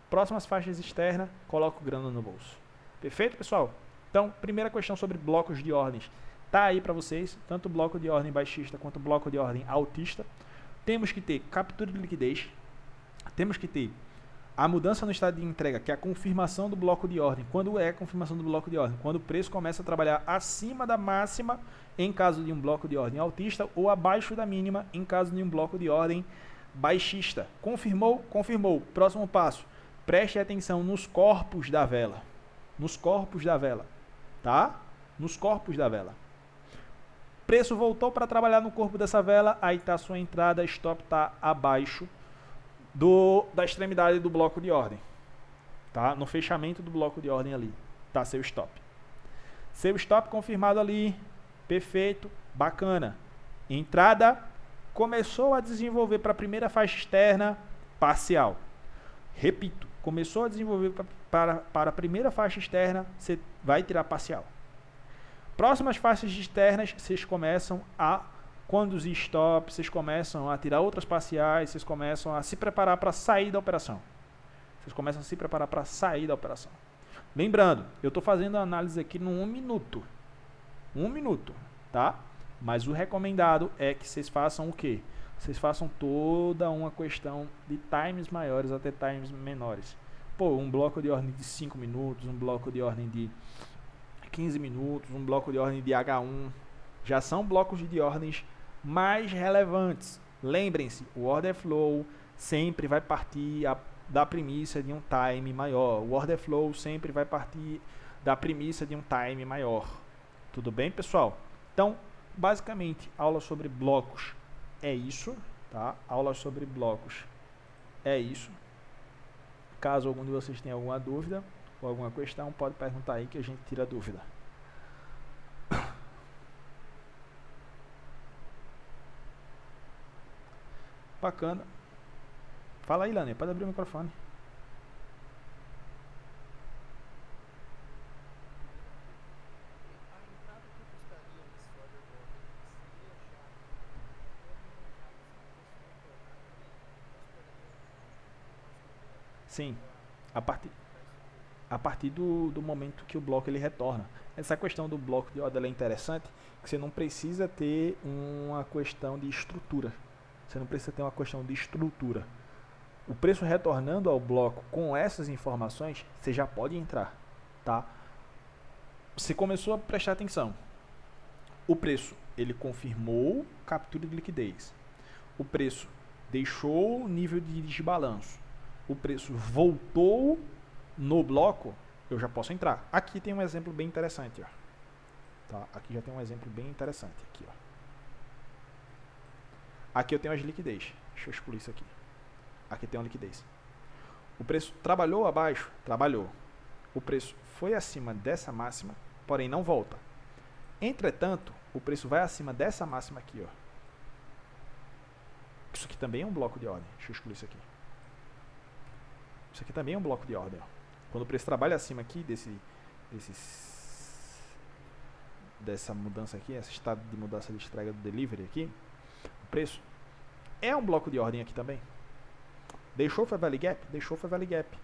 Próximas faixas externas, coloco grana no bolso. Perfeito, pessoal? Então, primeira questão sobre blocos de ordens. Tá aí para vocês, tanto o bloco de ordem baixista quanto o bloco de ordem altista. Temos que ter captura de liquidez. Temos que ter a mudança no estado de entrega, que é a confirmação do bloco de ordem. Quando é a confirmação do bloco de ordem? Quando o preço começa a trabalhar acima da máxima, em caso de um bloco de ordem altista, ou abaixo da mínima, em caso de um bloco de ordem baixista. Confirmou? Confirmou. Próximo passo. Preste atenção nos corpos da vela. Nos corpos da vela. Tá? Nos corpos da vela. Preço voltou para trabalhar no corpo dessa vela, aí está a sua entrada, stop está abaixo da extremidade do bloco de ordem. Tá? No fechamento do bloco de ordem ali, está seu stop. Seu stop confirmado ali, perfeito, bacana. Entrada, começou a desenvolver para a primeira faixa externa, parcial. Repito, começou a desenvolver para a primeira faixa externa, você vai tirar parcial. Próximas faixas externas, vocês começam a conduzir stop, vocês começam a tirar outras parciais, vocês começam a se preparar para sair da operação. Vocês começam a se preparar para sair da operação. Lembrando, eu estou fazendo a análise aqui no 1 minuto. 1 minuto, tá? Mas o recomendado é que vocês façam o quê? Vocês façam toda uma questão de times maiores até times menores. Pô, um bloco de ordem de 5 minutos, um bloco de ordem de 15 minutos, um bloco de ordem de H1, já são blocos de ordens mais relevantes. Lembrem-se, o order flow sempre vai partir da premissa de um time maior. O order flow sempre vai partir da premissa de um time maior. Tudo bem, pessoal? Então, basicamente, aula sobre blocos é isso, tá? Aula sobre blocos é isso. Caso algum de vocês tenha alguma dúvida ou alguma questão, pode perguntar aí que a gente tira a dúvida. Bacana. Fala aí, Lani, pode abrir o microfone. Sim, a partir do momento que o bloco ele retorna. Essa questão do bloco de ordem é interessante, que você não precisa ter uma questão de estrutura. Você não precisa ter uma questão de estrutura. O preço retornando ao bloco com essas informações, você já pode entrar, tá? Você começou a prestar atenção. O preço, ele confirmou captura de liquidez. O preço deixou o nível de desbalanço. O preço voltou no bloco, eu já posso entrar. Aqui tem um exemplo bem interessante, ó. Tá? Aqui já tem um exemplo bem interessante. Aqui, ó. Aqui eu tenho as liquidez. Deixa eu excluir isso aqui. Aqui tem uma liquidez. O preço trabalhou abaixo? Trabalhou. O preço foi acima dessa máxima, porém não volta. Entretanto, o preço vai acima dessa máxima aqui, ó. Isso aqui também é um bloco de ordem. Deixa eu excluir isso aqui. Isso aqui também é um bloco de ordem, ó. Quando o preço trabalha acima aqui dessa mudança aqui, esse estado de mudança de entrega do delivery aqui, o preço é um bloco de ordem aqui também. Deixou Fair Value Gap? Deixou Fair Value Gap.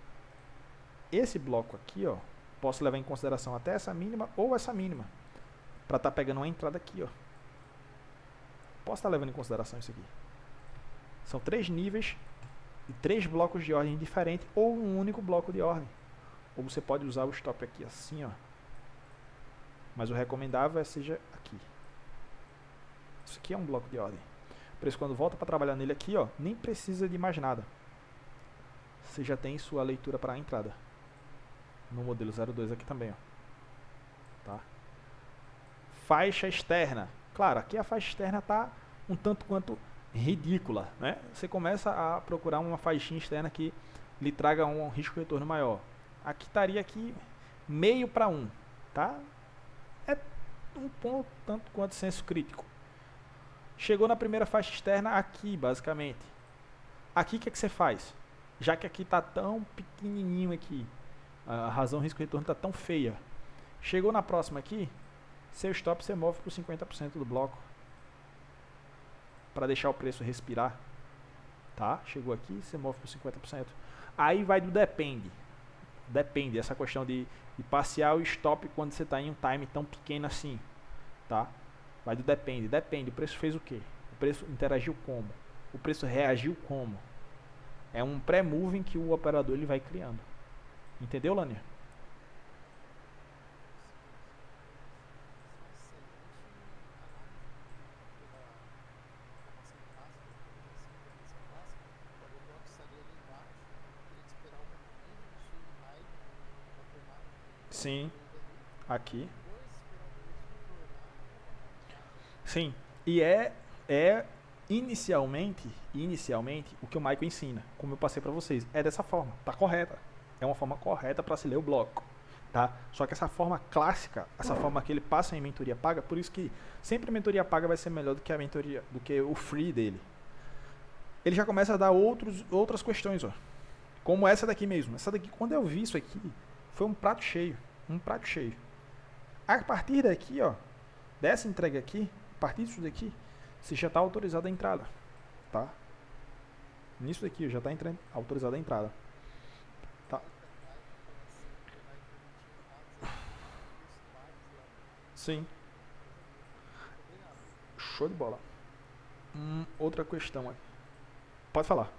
Esse bloco aqui, ó, posso levar em consideração até essa mínima ou essa mínima, para estar pegando uma entrada aqui, ó. Posso estar levando em consideração isso aqui. São 3 níveis e 3 blocos de ordem diferentes ou um único bloco de ordem. Ou você pode usar o stop aqui assim, ó. Mas o recomendável é seja aqui. Isso aqui é um bloco de ordem. O preço quando volta para trabalhar nele aqui, ó, nem precisa de mais nada. Você já tem sua leitura para a entrada. No modelo 02 aqui também, ó. Tá? Faixa externa. Claro, aqui a faixa externa está um tanto quanto ridícula, né? Você começa a procurar uma faixinha externa que lhe traga um risco de retorno maior. Aqui estaria aqui meio para 1, tá? É um ponto tanto quanto senso crítico. Chegou na primeira faixa externa aqui, basicamente. Aqui o que, é que você faz? Já que aqui está tão pequenininho aqui, a razão risco-retorno está tão feia. Chegou na próxima aqui, seu stop você move para os 50% do bloco. Para deixar o preço respirar. Tá? Chegou aqui, você move para os 50%. Aí vai do depende. Depende, essa questão de parcial e stop quando você está em um time tão pequeno assim. Tá? Vai do depende. Depende, o preço fez o quê? O preço interagiu como? O preço reagiu como? É um pré-moving que o operador ele vai criando. Entendeu, Lânia? Sim, aqui. Sim, e é inicialmente o que o Michael ensina, como eu passei para vocês, é dessa forma, tá correta. É uma forma correta para se ler o bloco, tá? Só que essa forma clássica, essa forma que ele passa em mentoria paga, por isso que sempre a mentoria paga vai ser melhor do que a mentoria, do que o free dele. Ele já começa a dar outras questões, ó. Como essa daqui mesmo. Essa daqui, quando eu vi isso aqui, foi um prato cheio, A partir daqui, ó, dessa entrega aqui, a partir disso daqui, você já está autorizado a entrada, tá? Nisso daqui já está autorizado a entrada, tá? Sim. Show de bola. Outra questão aqui. Pode falar.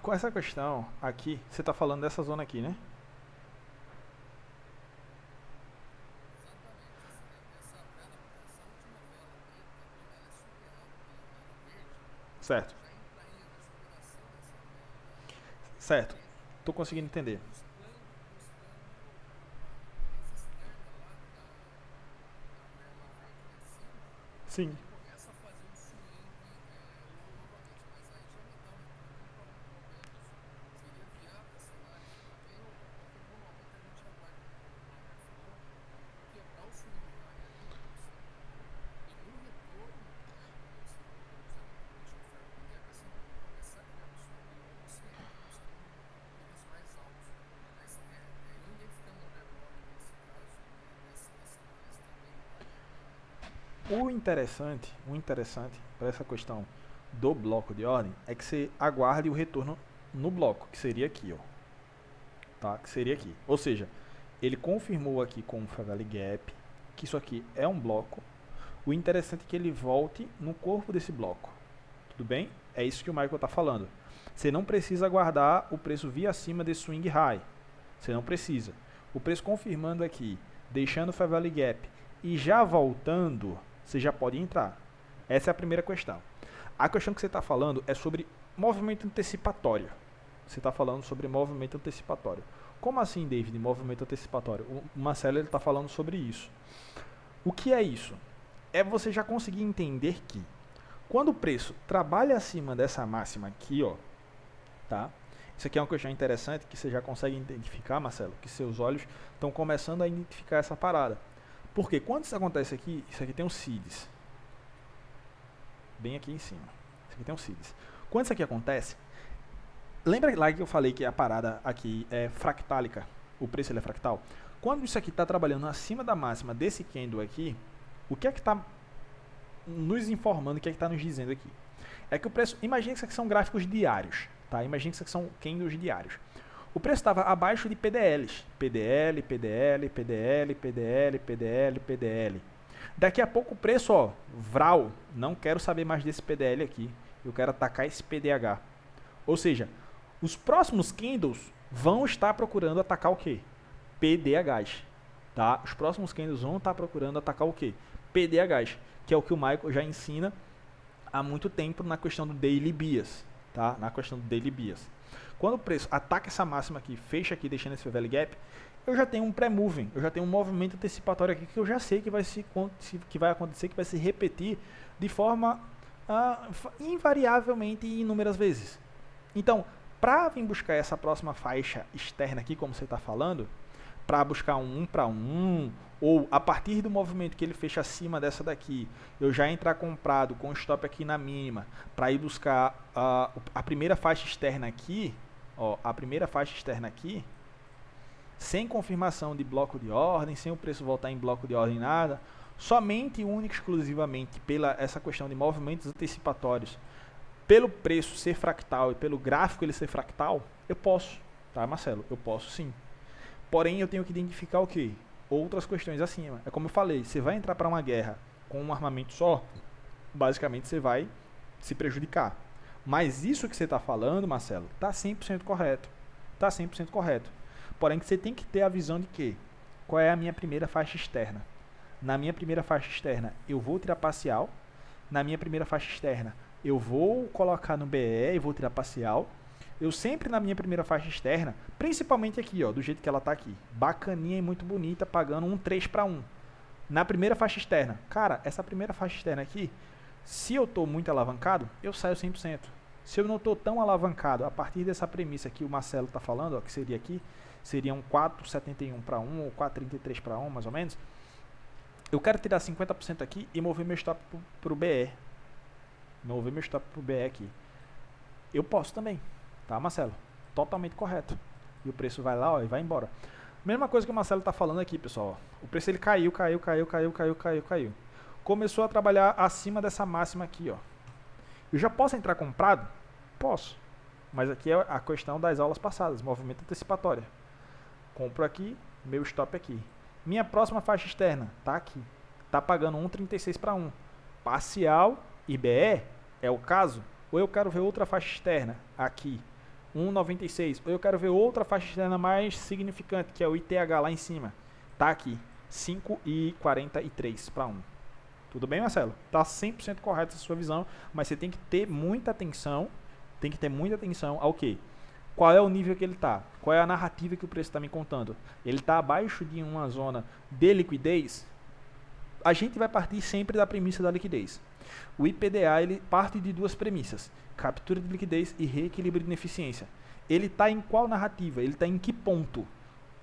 Com essa questão aqui, você está falando dessa zona aqui, né? Certo, certo. Tô conseguindo entender. Sim. O interessante para essa questão do bloco de ordem é que você aguarde o retorno no bloco, que seria aqui, ó, tá? Que seria aqui. Ou seja, ele confirmou aqui com o Favela Gap que isso aqui é um bloco. O interessante é que ele volte no corpo desse bloco. Tudo bem? É isso que o Michael está falando. Você não precisa aguardar o preço vir acima desse swing high. Você não precisa. O preço confirmando aqui, deixando o Favela Gap e já voltando, você já pode entrar. Essa é a primeira questão. A questão que você está falando é sobre movimento antecipatório. Você está falando sobre movimento antecipatório. Como assim, David, movimento antecipatório? O Marcelo está falando sobre isso. O que é isso? É você já conseguir entender que quando o preço trabalha acima dessa máxima aqui, ó, tá? Isso aqui é uma questão interessante que você já consegue identificar, Marcelo, que seus olhos estão começando a identificar essa parada. Porque quando isso acontece aqui, isso aqui tem um CIDs. Bem aqui em cima. Isso aqui tem um CIDs. Quando isso aqui acontece, lembra lá que eu falei que a parada aqui é fractálica? O preço ele é fractal? Quando isso aqui está trabalhando acima da máxima desse candle aqui, o que é que está nos informando, o que é que está nos dizendo aqui? É que o preço, imagine que isso aqui são gráficos diários, tá? Imagine que isso aqui são candles diários. O preço estava abaixo de PDLs. PDL, PDL, PDL, PDL, PDL, PDL. Daqui a pouco o preço, ó, vral, não quero saber mais desse PDL aqui. Eu quero atacar esse PDH. Ou seja, os próximos candles vão estar procurando atacar o quê? PDHs. Tá? Os próximos candles vão estar procurando atacar o quê? PDHs, que é o que o Michael já ensina há muito tempo na questão do Daily Bias. Tá? Na questão do Daily Bias. Quando o preço ataca essa máxima aqui, fecha aqui, deixando esse Value Gap, eu já tenho um pré-moving, eu já tenho um movimento antecipatório aqui que eu já sei que vai acontecer, que vai se repetir de forma invariavelmente e inúmeras vezes. Então, para vir buscar essa próxima faixa externa aqui, como você está falando, para buscar um 1 para 1, ou a partir do movimento que ele fecha acima dessa daqui, eu já entrar comprado com stop aqui na mínima, para ir buscar a primeira faixa externa aqui, ó, a primeira faixa externa aqui, sem confirmação de bloco de ordem, sem o preço voltar em bloco de ordem nada, somente e única exclusivamente pela essa questão de movimentos antecipatórios, pelo preço ser fractal e pelo gráfico ele ser fractal, eu posso, tá, Marcelo? Eu posso sim. Porém, eu tenho que identificar o quê? Outras questões acima. É como eu falei, você vai entrar para uma guerra com um armamento só, basicamente você vai se prejudicar. Mas isso que você está falando, Marcelo, está 100% correto. Está 100% correto. Porém, você tem que ter a visão de que qual é a minha primeira faixa externa. Na minha primeira faixa externa, eu vou tirar parcial. Na minha primeira faixa externa, eu vou colocar no BE e vou tirar parcial. Eu sempre na minha primeira faixa externa, principalmente aqui, ó, do jeito que ela está aqui, bacaninha e muito bonita, pagando um 3 para 1. Na primeira faixa externa, cara, essa primeira faixa externa aqui, se eu estou muito alavancado, eu saio 100%. Se eu não estou tão alavancado, a partir dessa premissa que o Marcelo está falando, ó, que seria aqui, seria um 4,71 para 1 ou 4,33 para 1, mais ou menos, eu quero tirar 50% aqui e mover meu stop para o BE. Mover meu stop para o BE aqui. Eu posso também. Tá, Marcelo? Totalmente correto. E o preço vai lá, ó, e vai embora. Mesma coisa que o Marcelo está falando aqui, pessoal. O preço ele caiu. Começou a trabalhar acima dessa máxima aqui, ó. Eu já posso entrar comprado? Posso. Mas aqui é a questão das aulas passadas, movimento antecipatório. Compro aqui, meu stop aqui. Minha próxima faixa externa tá aqui. Tá pagando 1,36 para 1. Parcial e BE é o caso? Ou eu quero ver outra faixa externa aqui? 1,96. Ou eu quero ver outra faixa externa mais significante, que é o ITH lá em cima. Tá aqui, 5,43 para 1. Tudo bem, Marcelo? Tá 100% correta a sua visão, mas você tem que ter muita atenção, ao quê? Qual é o nível que ele está? Qual é a narrativa que o preço está me contando? Ele está abaixo de uma zona de liquidez? A gente vai partir sempre da premissa da liquidez. O IPDA ele parte de duas premissas: captura de liquidez e reequilíbrio de ineficiência. Ele está em qual narrativa? Ele está em que ponto?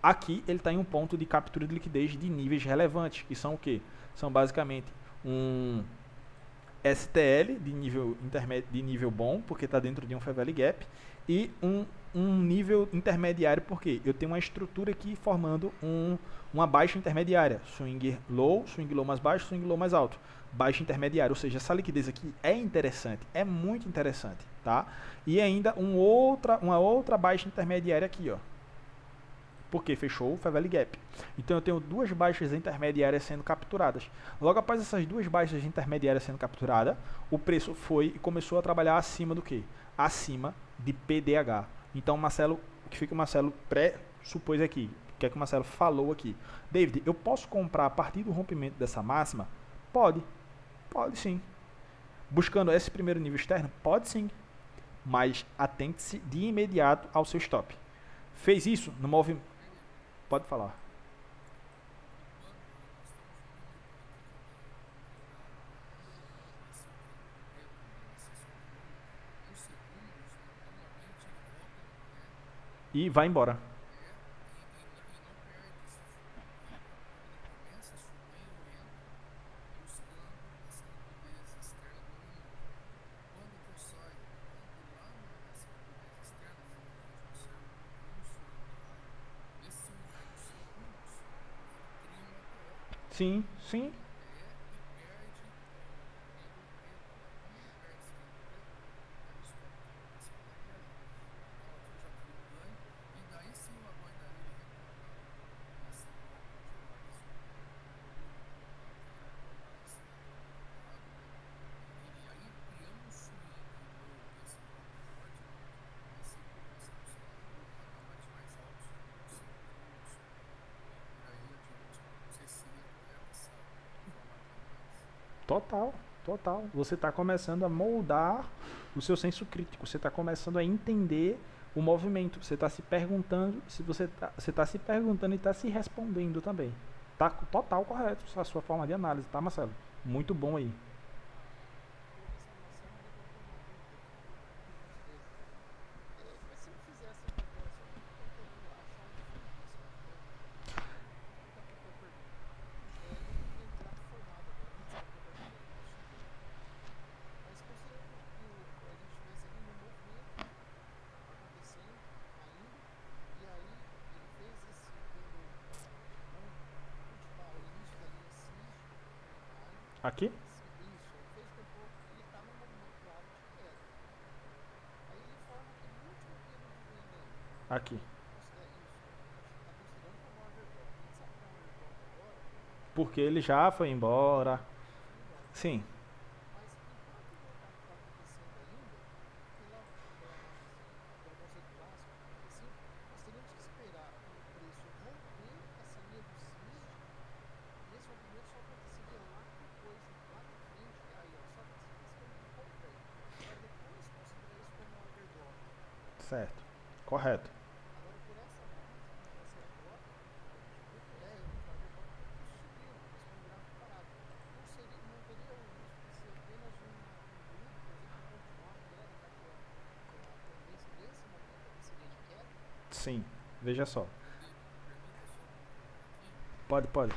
Aqui ele está em um ponto de captura de liquidez de níveis relevantes, que são o quê? São basicamente um STL de nível intermédio, de nível bom, porque está dentro de um Fair Value Gap, e um nível intermediário, porque eu tenho uma estrutura aqui formando uma baixa intermediária, swing low mais baixo, swing low mais alto, baixa intermediária, ou seja, essa liquidez aqui é interessante, é muito interessante, tá? E ainda uma outra baixa intermediária aqui, ó, porque fechou o Fair Value Gap. Então eu tenho duas baixas intermediárias sendo capturadas. Logo após essas duas baixas intermediárias sendo capturadas, o preço foi e começou a trabalhar acima do que? Acima de PDH. Então Marcelo, o que fica o Marcelo pressupôs aqui, o que é que o Marcelo falou aqui? David, eu posso comprar a partir do rompimento dessa máxima? Pode sim. Buscando esse primeiro nível externo? Pode sim. Mas atente-se de imediato ao seu stop. Fez isso no movimento. Pode falar. E vai embora. Sim, sim. Total, total. Você está começando a moldar o seu senso crítico. Você está começando a entender o movimento. Você está se perguntando, se você tá se perguntando e está se respondendo também. Tá total correto a sua forma de análise, tá, Marcelo? Muito bom aí. Aqui? Aqui. Porque ele já foi embora. Sim, certo. Correto. Sim, veja só. Pode, pode.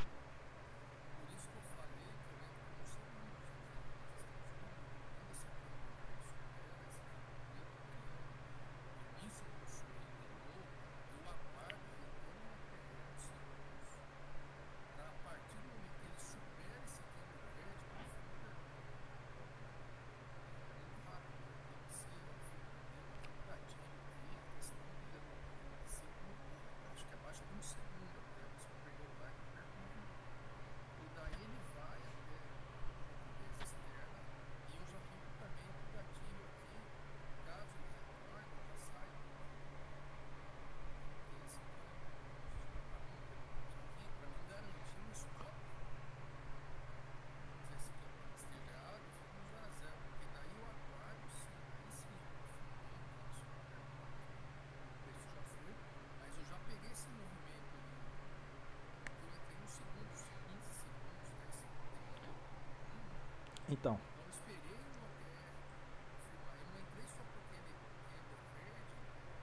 Então, Então eu esperei o OTR confirmar. Eu não entrei só porque ele candle verde,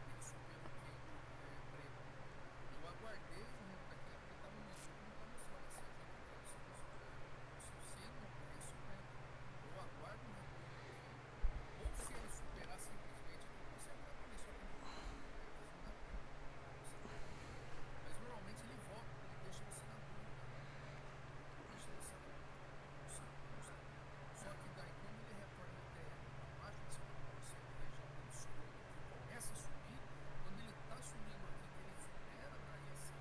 ele superou o candle preto. Eu aguardei o daquele, porque tá no meu suco, não tá mostrando assim. Eu já tô entrando no seu sem no OTR subindo. Eu aguardo um retorno aqui. Ou se ele superar simplesmente aqui, eu posso entrar também. Só que não, às vezes não dá tempo de comprar, você entendeu? Mas normalmente ele volta, ele deixa você na dúvida. Ele deixa você na dúvida. Custa. Só que daí quando ele retorna o TR abaixo de 50% da região de desconto, que começa a subir, quando ele está subindo aqui, que ele supera daí assim,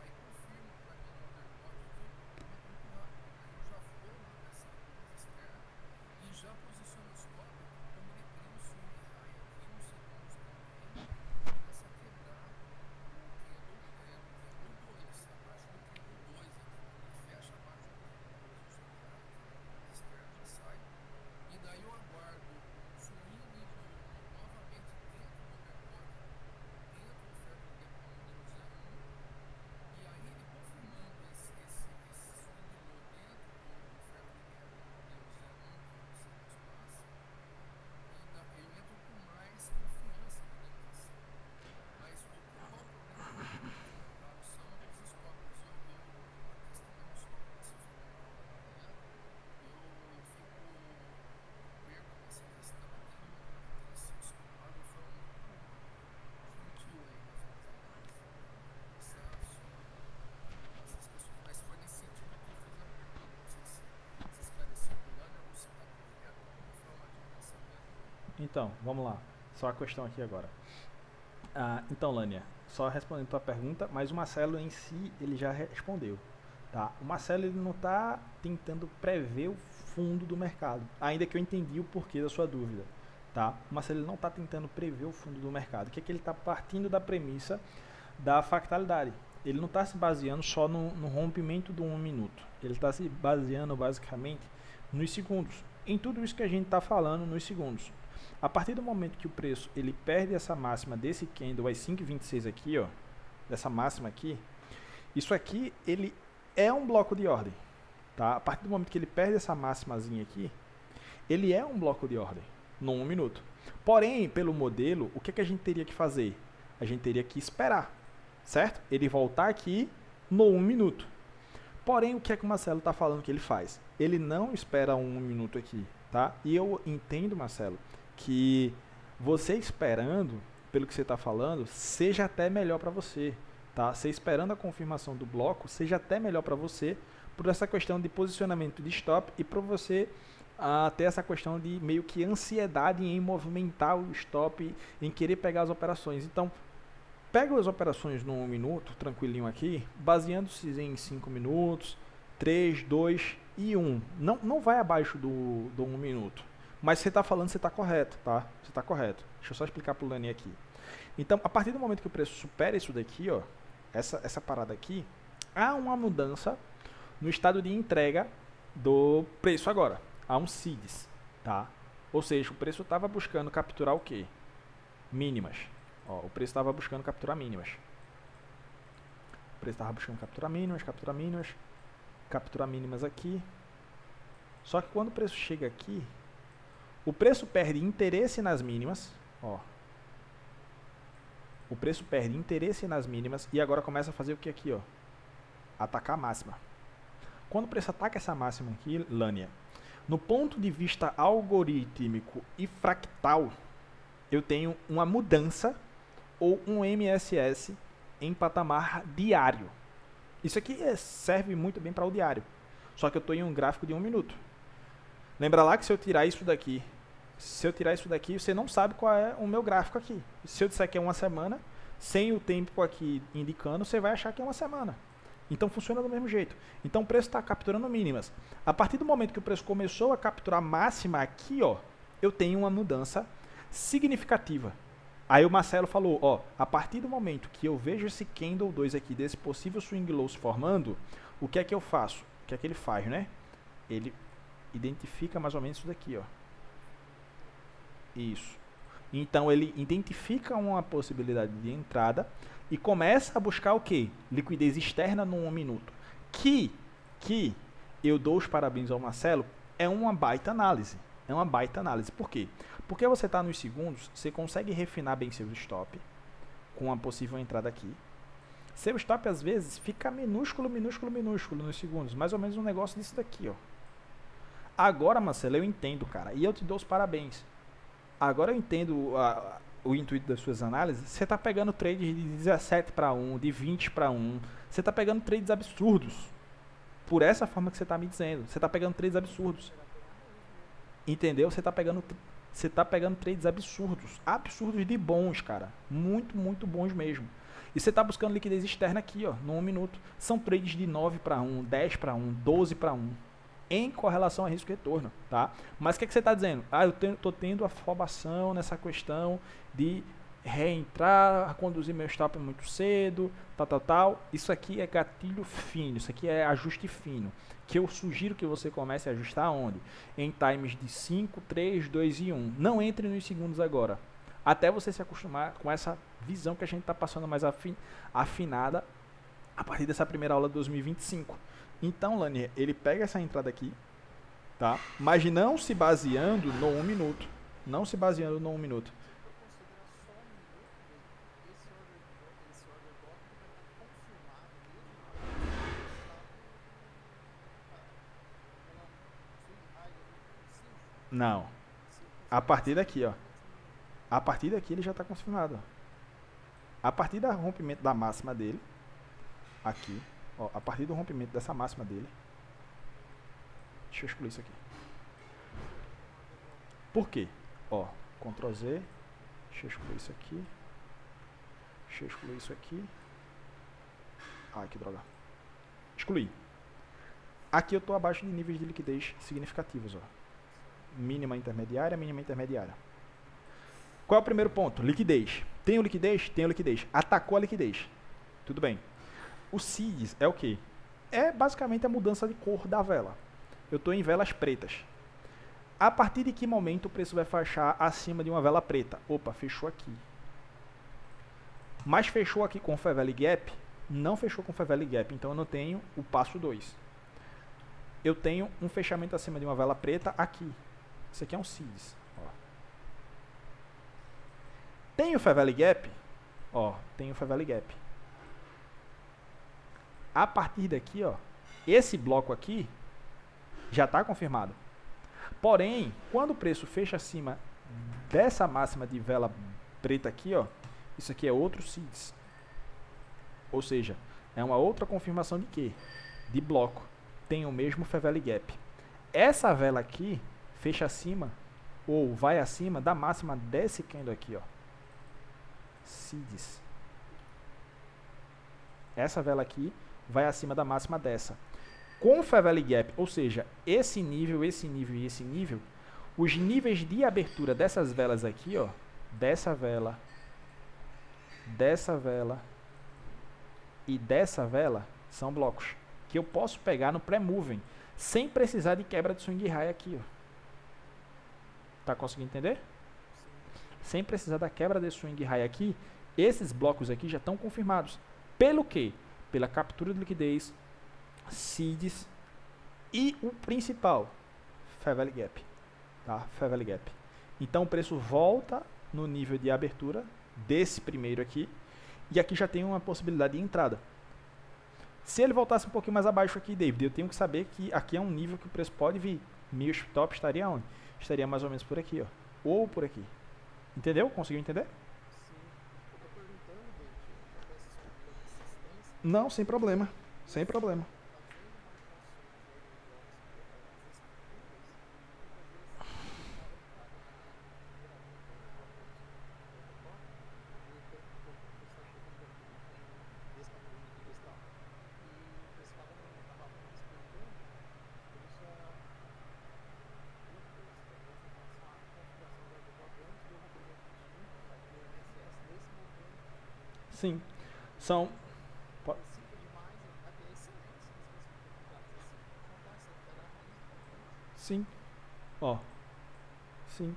aí confirma para mim no order block que eu entro muito rápido. Aí eu já vou nessa externa e já posiciono o stop quando ele cria um swing high aqui nos segundos também e começa a quebrar o candle, no candle 2, abaixo do candle 2 aqui, quando ele fecha abaixo do candle 2 o swing high, as externas já saem, e daí eu aguardo um swing novamente dentro do order block, dentro do oferta do gap número 01, e aí ele confirmando esse swing low dentro do oferta de gap modelo 01 que você nos passa, eu entro com mais confiança, digamos assim. Mas qual o problema que eu tenho muito enfrentado são os stops. A questão é no stop, como você falou na aula da manhã, eu perco nessa questão e tenho sido estopado de forma muito gentil aí nas análises. Essa só essas questões. Mas foi nesse sentido que eu fiz a pergunta. Não sei se esclareceu para o Lana ou se está correto. Qual forma de pensamento? então, vamos lá. Só a questão aqui agora. Então, Lânia, só respondendo a tua pergunta, mas o Marcelo em si, ele já respondeu. Tá? O Marcelo ele não está tentando prever o fundo do mercado, ainda que eu entendi o porquê da sua dúvida. Tá? O Marcelo ele não está tentando prever o fundo do mercado, que é que ele está partindo da premissa da fractalidade. Ele não está se baseando só no rompimento do 1 minuto, ele está se baseando basicamente nos segundos, em tudo isso que a gente está falando nos segundos. A partir do momento que o preço ele perde essa máxima desse candle às 5,26 aqui, ó, dessa máxima aqui, isso aqui ele é um bloco de ordem, tá? A partir do momento que ele perde essa máximazinha aqui, ele é um bloco de ordem no 1 minuto. Porém, pelo modelo, o que, é que a gente teria que fazer? A gente teria que esperar, certo? Ele voltar aqui no 1 minuto. Porém, o que é que o Marcelo está falando que ele faz? Ele não espera 1 minuto aqui, tá? E eu entendo, Marcelo, que você esperando, pelo que você está falando, seja até melhor para você, tá? Você esperando a confirmação do bloco, seja até melhor para você, por essa questão de posicionamento de stop e para você ter essa questão de meio que ansiedade em movimentar o stop, em querer pegar as operações. Então, pega as operações no 1 minuto, tranquilinho aqui, baseando-se em 5 minutos, 3, 2 e 1. Não vai abaixo do 1 minuto. Mas você está falando, você está correto, tá? Você está correto. Deixa eu só explicar para o Lani aqui. Então, a partir do momento que o preço supera isso daqui, ó, essa parada aqui, há uma mudança no estado de entrega do preço agora. Há um CIDS, tá? Ou seja, o preço estava buscando capturar o quê? Mínimas. Ó, o preço estava buscando capturar mínimas. O preço estava buscando capturar mínimas aqui. Só que quando o preço chega aqui, o preço perde interesse nas mínimas, ó. O preço perde interesse nas mínimas e agora começa a fazer o que aqui, ó? Atacar a máxima. Quando o preço ataca essa máxima aqui, Lânia, no ponto de vista algorítmico e fractal, eu tenho uma mudança ou um MSS em patamar diário. Isso aqui serve muito bem para o diário. Só que eu estou em um gráfico de 1 minuto. Lembra lá que se eu tirar isso daqui, você não sabe qual é o meu gráfico aqui. Se eu disser que é uma semana, sem o tempo aqui indicando, você vai achar que é uma semana. Então funciona do mesmo jeito. Então o preço está capturando mínimas. A partir do momento que o preço começou a capturar máxima aqui, ó, eu tenho uma mudança significativa. Aí o Marcelo falou, ó, a partir do momento que eu vejo esse candle 2 aqui, desse possível swing low se formando, o que é que eu faço? O que é que ele faz, né? Ele identifica mais ou menos isso daqui, ó. Isso. Então ele identifica uma possibilidade de entrada e começa a buscar o quê? Liquidez externa no 1 minuto. Que eu dou os parabéns ao Marcelo, É uma baita análise. É uma baita análise. Por quê? Porque você está nos segundos, você consegue refinar bem seu stop com uma possível entrada aqui. Seu stop, às vezes, fica minúsculo nos segundos. Mais ou menos um negócio disso daqui, ó. Agora, Marcelo, eu entendo, cara. E eu te dou os parabéns. Agora eu entendo o intuito das suas análises. Você está pegando trades de 17 para 1, de 20 para 1. Você está pegando trades absurdos. Por essa forma que você está me dizendo. Você está pegando trades absurdos. Entendeu? Você está pegando trades absurdos. Absurdos de bons, cara. Muito, muito bons mesmo. E você está buscando liquidez externa aqui, ó, no 1 minuto. São trades de 9 para 1, 10 para 1, 12 para 1. Em correlação a risco e retorno, tá? Mas o que você está dizendo? Ah, eu estou tendo afobação nessa questão de reentrar, conduzir meu stop muito cedo, tal. Isso aqui é gatilho fino, isso aqui é ajuste fino. Que eu sugiro que você comece a ajustar onde? Em times de 5, 3, 2 e 1. Não entre nos segundos agora. Até você se acostumar com essa visão que a gente está passando mais afinada a partir dessa primeira aula de 2025. Então, Lanier, ele pega essa entrada aqui, tá? Mas não se baseando no 1 minuto. Não se baseando no 1 minuto. Não. A partir daqui, ó. A partir daqui ele já está confirmado. A partir do rompimento da máxima dele, aqui, ó, a partir do rompimento dessa máxima dele, deixa eu excluir isso aqui. Por quê? Ó, Ctrl Z, deixa eu excluir isso aqui, deixa eu excluir isso aqui. Ai, que droga. Excluir. Aqui eu estou abaixo de níveis de liquidez significativos, ó. Mínima intermediária, mínima intermediária. Qual é o primeiro ponto? Liquidez. Tenho liquidez? Tenho liquidez. Atacou a liquidez. Tudo bem. O CIDS é o quê? É basicamente a mudança de cor da vela. Eu estou em velas pretas. A partir de que momento o preço vai fechar acima de uma vela preta? Opa, fechou aqui. Mas fechou aqui com Fair Value Gap? Não fechou com Fair Value Gap. Então eu não tenho o passo 2. Eu tenho um fechamento acima de uma vela preta aqui. Isso aqui é um CIDS. Tem o Fair Value Gap? Ó, tem o Fair Value Gap. A partir daqui, ó, esse bloco aqui já está confirmado. Porém, quando o preço fecha acima dessa máxima de vela preta aqui, ó, isso aqui é outro CIDS. Ou seja, é uma outra confirmação de quê? De bloco. Tem o mesmo Fair Value Gap. Essa vela aqui fecha acima ou vai acima da máxima desse candle aqui, ó. CIDS. Essa vela aqui vai acima da máxima dessa. Com o Fair Value Gap, ou seja, esse nível e esse nível, os níveis de abertura dessas velas aqui, ó, dessa vela e dessa vela, são blocos que eu posso pegar no pré-moving, sem precisar de quebra de swing high aqui, ó. Tá conseguindo entender? Sem precisar da quebra de swing high aqui, esses blocos aqui já estão confirmados. Pelo quê? Pela captura de liquidez, CIDS e o principal, Fair Value Gap. Tá? Fair Value Gap. Então o preço volta no nível de abertura desse primeiro aqui, e aqui já tem uma possibilidade de entrada. Se ele voltasse um pouquinho mais abaixo aqui, David, eu tenho que saber que aqui é um nível que o preço pode vir. Meu stop estaria onde? Estaria mais ou menos por aqui, ó, ou por aqui. Entendeu? Conseguiu entender? Não, sem problema. Sem problema. Sim. São... Sim. Ó. Sim.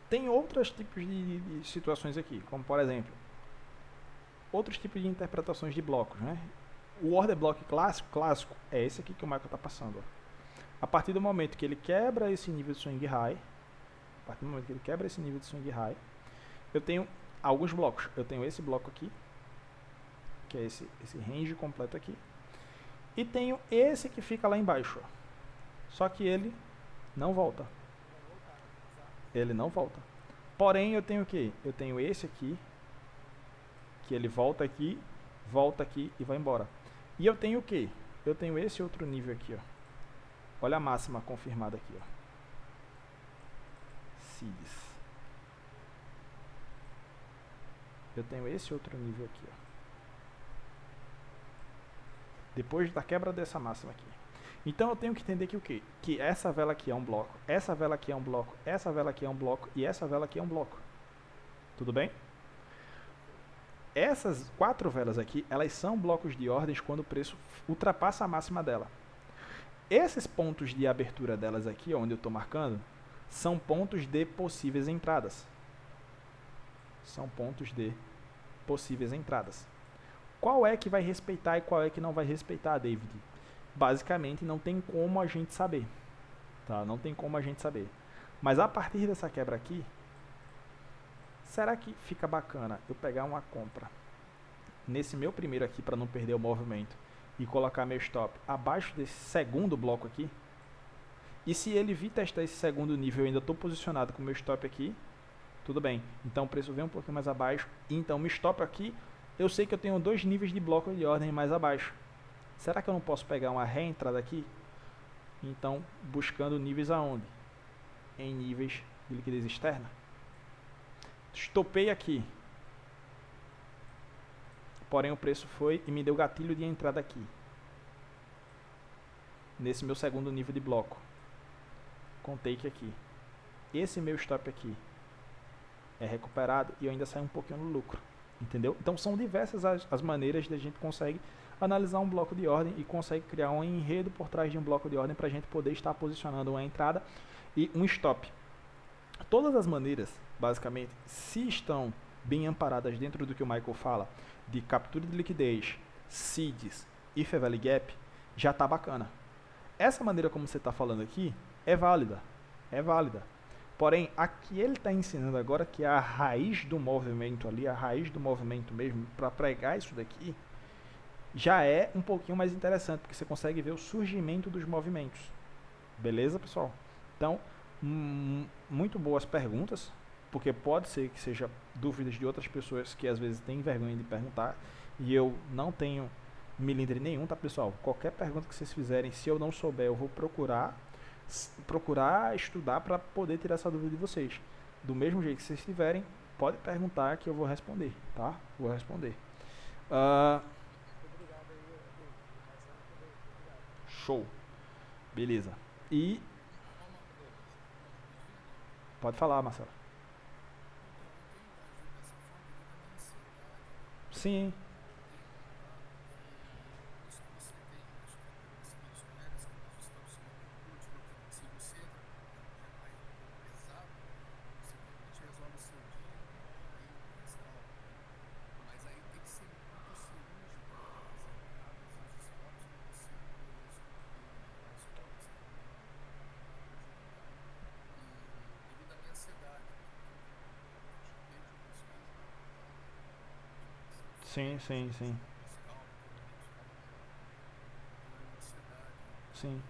Tem outros tipos de situações aqui, como por exemplo, outros tipos de interpretações de blocos, né? O order block clássico é esse aqui que o Michael está passando. Ó. A partir do momento que ele quebra esse nível de swing high, a partir do momento que ele quebra esse nível de swing high, eu tenho alguns blocos. Eu tenho esse bloco aqui, que é esse range completo aqui, e tenho esse que fica lá embaixo, ó. Só que ele não volta. Ele não volta. Porém, eu tenho o quê? Eu tenho esse aqui, que ele volta aqui e vai embora. E eu tenho o quê? Eu tenho esse outro nível aqui, ó. Olha a máxima confirmada aqui, ó. Seeds. Eu tenho esse outro nível aqui, ó. Depois da quebra dessa máxima aqui. Então eu tenho que entender que o quê? Que essa vela aqui é um bloco, essa vela aqui é um bloco, essa vela aqui é um bloco e essa vela aqui é um bloco. Tudo bem? Essas 4 velas aqui, elas são blocos de ordens quando o preço ultrapassa a máxima dela. Esses pontos de abertura delas aqui, onde eu estou marcando, são pontos de possíveis entradas. São pontos de possíveis entradas. Qual é que vai respeitar e qual é que não vai respeitar, David? Basicamente, não tem como a gente saber. Tá? Não tem como a gente saber. Mas a partir dessa quebra aqui, será que fica bacana eu pegar uma compra nesse meu primeiro aqui para não perder o movimento e colocar meu stop abaixo desse segundo bloco aqui? E se ele vir testar esse segundo nível, eu ainda estou posicionado com o meu stop aqui, tudo bem. Então o preço vem um pouquinho mais abaixo. Então meu stop aqui, eu sei que eu tenho 2 níveis de bloco de ordem mais abaixo. Será que eu não posso pegar uma reentrada aqui? Então, buscando níveis aonde? Em níveis de liquidez externa. Estopei aqui. Porém, o preço foi e me deu gatilho de entrada aqui. Nesse meu segundo nível de bloco. Com take aqui. Esse meu stop aqui é recuperado e eu ainda saio um pouquinho no lucro. Entendeu? Então, são diversas as maneiras de a gente consegue analisar um bloco de ordem e consegue criar um enredo por trás de um bloco de ordem para a gente poder estar posicionando uma entrada e um stop. Todas as maneiras, basicamente, se estão bem amparadas dentro do que o Michael fala, de captura de liquidez, seeds e Fair Value Gap, já está bacana. Essa maneira como você está falando aqui é válida. É válida. Porém, a que ele está ensinando agora, que é a raiz do movimento ali, a raiz do movimento mesmo, para pregar isso daqui, já é um pouquinho mais interessante, porque você consegue ver o surgimento dos movimentos. Beleza, pessoal? Então, muito boas perguntas, porque pode ser que seja dúvidas de outras pessoas que às vezes têm vergonha de perguntar, e eu não tenho milindre nenhum, tá, pessoal? Qualquer pergunta que vocês fizerem, se eu não souber, eu vou procurar estudar para poder tirar essa dúvida de vocês. Do mesmo jeito que vocês tiverem, pode perguntar que eu vou responder, tá? Vou responder. Show. Beleza. E pode falar, Marcelo. Sim. Sim, sim, sim. Sim.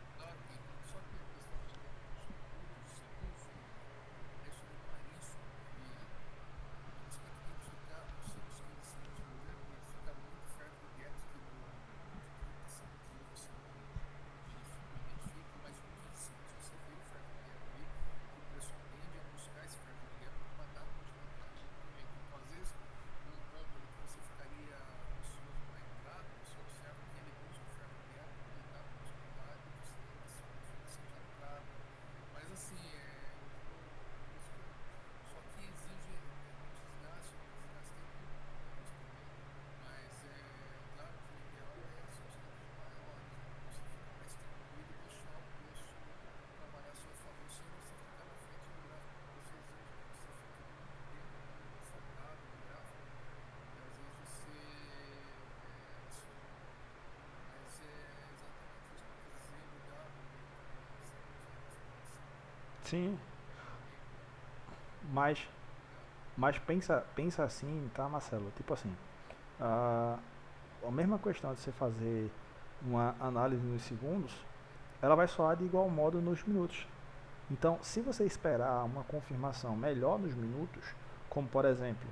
Sim, mas, mas pensa assim, tá, Marcelo? Tipo assim, a, a mesma questão de você fazer uma análise nos segundos, ela vai soar de igual modo nos minutos. Então, se você esperar uma confirmação melhor nos minutos, como por exemplo,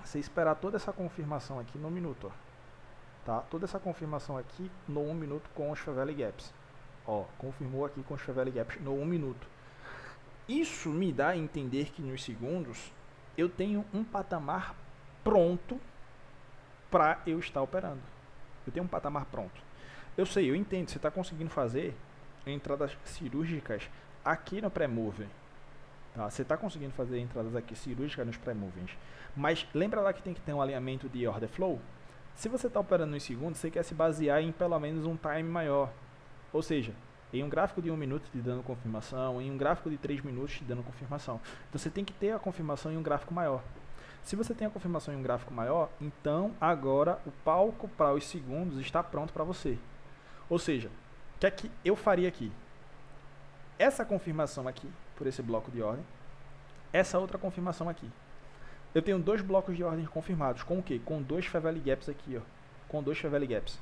você esperar toda essa confirmação aqui no minuto, ó, tá? Toda essa confirmação aqui no 1 minuto com os Favela Gaps. Ó, confirmou aqui com os Favela Gaps no 1 minuto. Isso me dá a entender que nos segundos eu tenho um patamar pronto para eu estar operando. Eu tenho um patamar pronto. Eu sei, eu entendo, você está conseguindo fazer entradas cirúrgicas aqui no pré-move. Tá? Você está conseguindo fazer entradas aqui cirúrgicas nos pré-movens. Mas lembra lá que tem que ter um alinhamento de order flow? Se você está operando nos segundos, você quer se basear em pelo menos um time maior. Ou seja, em um gráfico de 1 minuto te dando confirmação, em um gráfico de 3 minutos te dando confirmação. Então você tem que ter a confirmação em um gráfico maior. Se você tem a confirmação em um gráfico maior, então agora o palco para os segundos está pronto para você. Ou seja, o que é que eu faria aqui? Essa confirmação aqui, por esse bloco de ordem, essa outra confirmação aqui. Eu tenho dois blocos de ordem confirmados. Com o quê? Com dois Favela Gaps aqui, ó. Com dois Favela Gaps.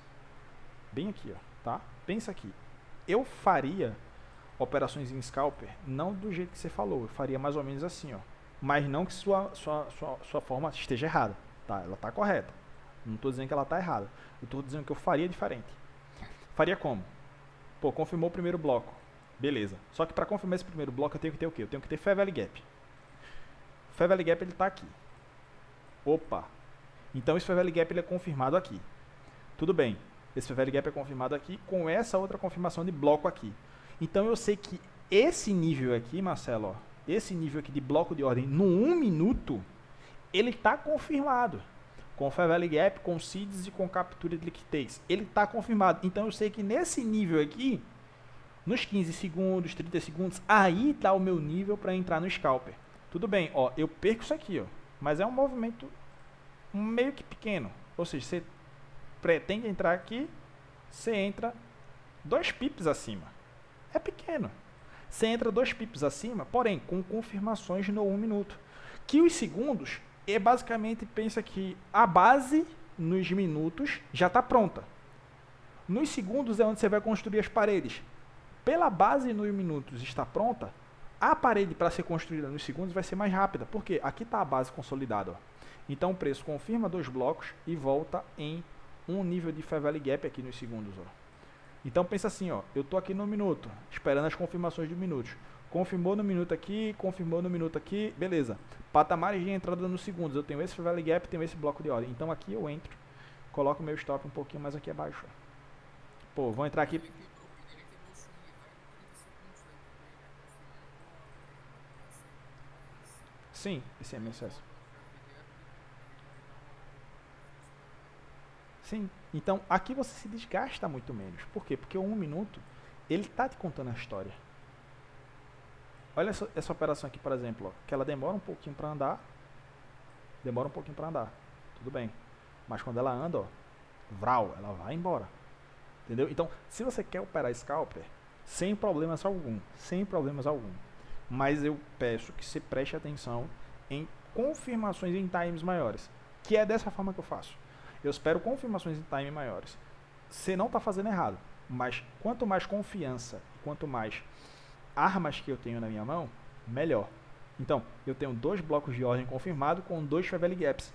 Bem aqui, ó, tá? Pensa aqui. Eu faria operações em scalper não do jeito que você falou. Eu faria mais ou menos assim, ó. Mas não que sua forma esteja errada, tá? Ela está correta. Não estou dizendo que ela está errada. Eu estou dizendo que eu faria diferente. Faria como? Pô, confirmou o primeiro bloco. Beleza. Só que para confirmar esse primeiro bloco eu tenho que ter o quê? Eu tenho que ter Favela Gap. Favela Gap ele está aqui. Opa. Então esse Favela Gap ele é confirmado aqui. Tudo bem. Esse Favela Gap é confirmado aqui com essa outra confirmação de bloco aqui. Então eu sei que esse nível aqui, Marcelo, ó, esse nível aqui de bloco de ordem no 1 minuto, ele está confirmado. Com Favela Gap, com seeds e com captura de liquidez. Ele está confirmado. Então eu sei que nesse nível aqui, nos 15 segundos, 30 segundos, aí está o meu nível para entrar no scalper. Tudo bem, ó, eu perco isso aqui, ó, mas é um movimento meio que pequeno. Ou seja, você pretende entrar aqui, você entra 2 pips acima. É pequeno. Você entra 2 pips acima, porém com confirmações no 1 minuto. Que os segundos é basicamente, pensa que a base nos minutos já está pronta. Nos segundos é onde você vai construir as paredes. Pela base nos minutos está pronta, a parede para ser construída nos segundos vai ser mais rápida. Por quê? Aqui está a base consolidada. Ó. Então o preço confirma 2 blocos e volta em um nível de Favela Gap aqui nos segundos. Ó. Então pensa assim, ó, eu estou aqui no minuto, esperando as confirmações de minutos. Confirmou no minuto aqui, confirmou no minuto aqui, beleza. Patamares de entrada nos segundos, eu tenho esse Favela Gap, tenho esse bloco de ordem. Então aqui eu entro, coloco o meu stop um pouquinho mais aqui abaixo. Ó. Pô, vou entrar aqui. Ele quebrou o swing, vai 30 segundos aí também, né? Confirmando Sim, esse é MSS. Sim, então aqui você se desgasta muito menos. Por quê? Porque o 1 minuto, ele está te contando a história. Olha essa operação aqui, por exemplo, ó, que ela demora um pouquinho para andar. Demora um pouquinho para andar. Tudo bem. Mas quando ela anda, ó, vral, ela vai embora. Entendeu? Então, se você quer operar scalper, sem problemas algum. Sem problemas algum. Mas eu peço que você preste atenção em confirmações em times maiores. Que é dessa forma que eu faço. Eu espero confirmações em time maiores. Você não está fazendo errado. Mas quanto mais confiança, quanto mais armas que eu tenho na minha mão, melhor. Então, eu tenho 2 blocos de ordem confirmado com 2 Favela Gaps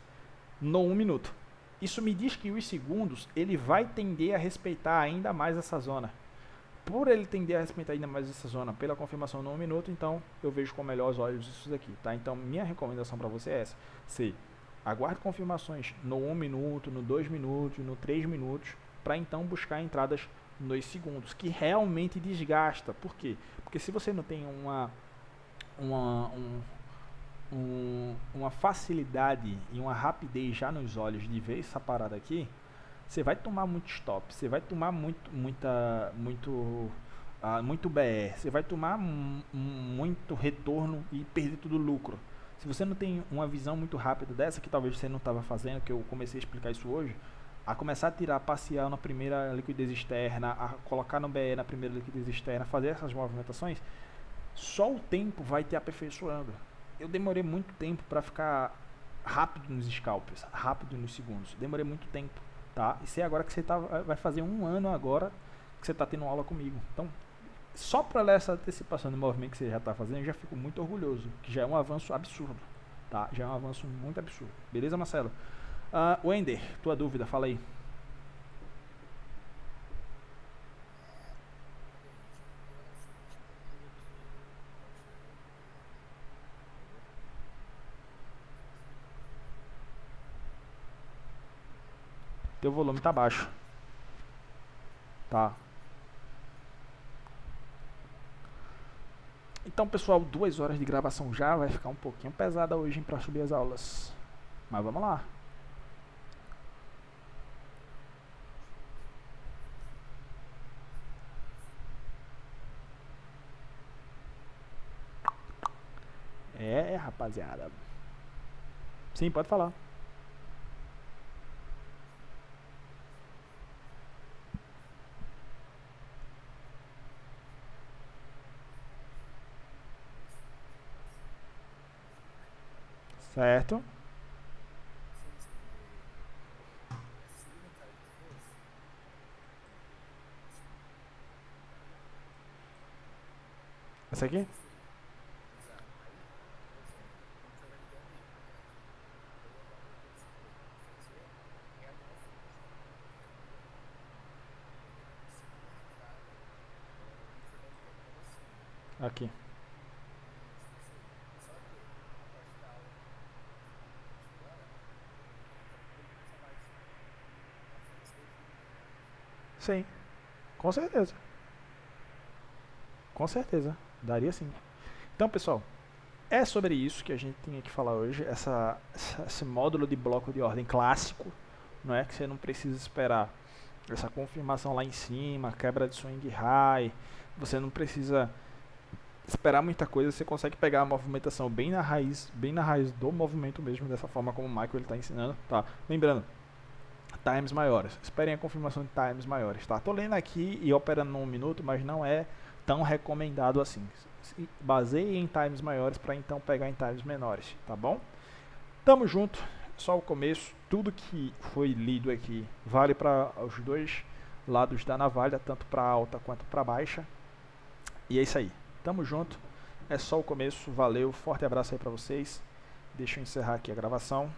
no 1 minuto. Isso me diz que os segundos, ele vai tender a respeitar ainda mais essa zona. Por ele tender a respeitar ainda mais essa zona pela confirmação no 1 minuto, então eu vejo com melhores olhos isso daqui, tá? Então, minha recomendação para você é essa. Se aguarde confirmações no 1 minuto, no 2 minutos, no 3 minutos, para então buscar entradas nos segundos, que realmente desgasta. Por quê? Porque se você não tem uma facilidade e uma rapidez já nos olhos de ver essa parada aqui, você vai tomar muito stop, você vai tomar muito BR, você vai tomar muito retorno e perder todo o lucro. Se você não tem uma visão muito rápida dessa, que talvez você não estava fazendo, que eu comecei a explicar isso hoje, a começar a tirar parcial na primeira liquidez externa, a colocar no BE na primeira liquidez externa, fazer essas movimentações, Só o tempo vai te aperfeiçoando. Eu demorei muito tempo para ficar rápido nos scalpers, rápido nos segundos. Demorei muito tempo, tá? E sei agora que você vai fazer um ano agora que você está tendo aula comigo. Então, só para essa antecipação do movimento que você já está fazendo, eu já fico muito orgulhoso, que já é um avanço absurdo, tá? Já é um avanço muito absurdo. Beleza, Marcelo? Wender, tua dúvida, fala aí. Teu volume tá baixo. Tá. Então, pessoal, 2 horas de gravação já vai ficar um pouquinho pesada hoje para subir as aulas. Mas vamos lá. Rapaziada. Sim, pode falar. Certo. Essa aqui? Aqui. Sim, com certeza. Com certeza. Daria sim. Então, pessoal, é sobre isso que a gente tinha que falar hoje. Esse módulo de bloco de ordem clássico, não é? Que você não precisa esperar essa confirmação lá em cima, quebra de swing high. Você não precisa esperar muita coisa, você consegue pegar a movimentação bem na raiz do movimento mesmo, dessa forma como o Michael está ensinando, tá? Lembrando, times maiores, esperem a confirmação de times maiores, tá? Tô lendo aqui e operando no 1 minuto, mas não é tão recomendado assim. Se baseie em times maiores para então pegar em times menores, tá bom? Tamo junto, só o começo, tudo que foi lido aqui vale para os dois lados da navalha, tanto para alta quanto para baixa. E é isso aí. Tamo junto. É só o começo. Valeu. Forte abraço aí pra vocês. Deixa eu encerrar aqui a gravação.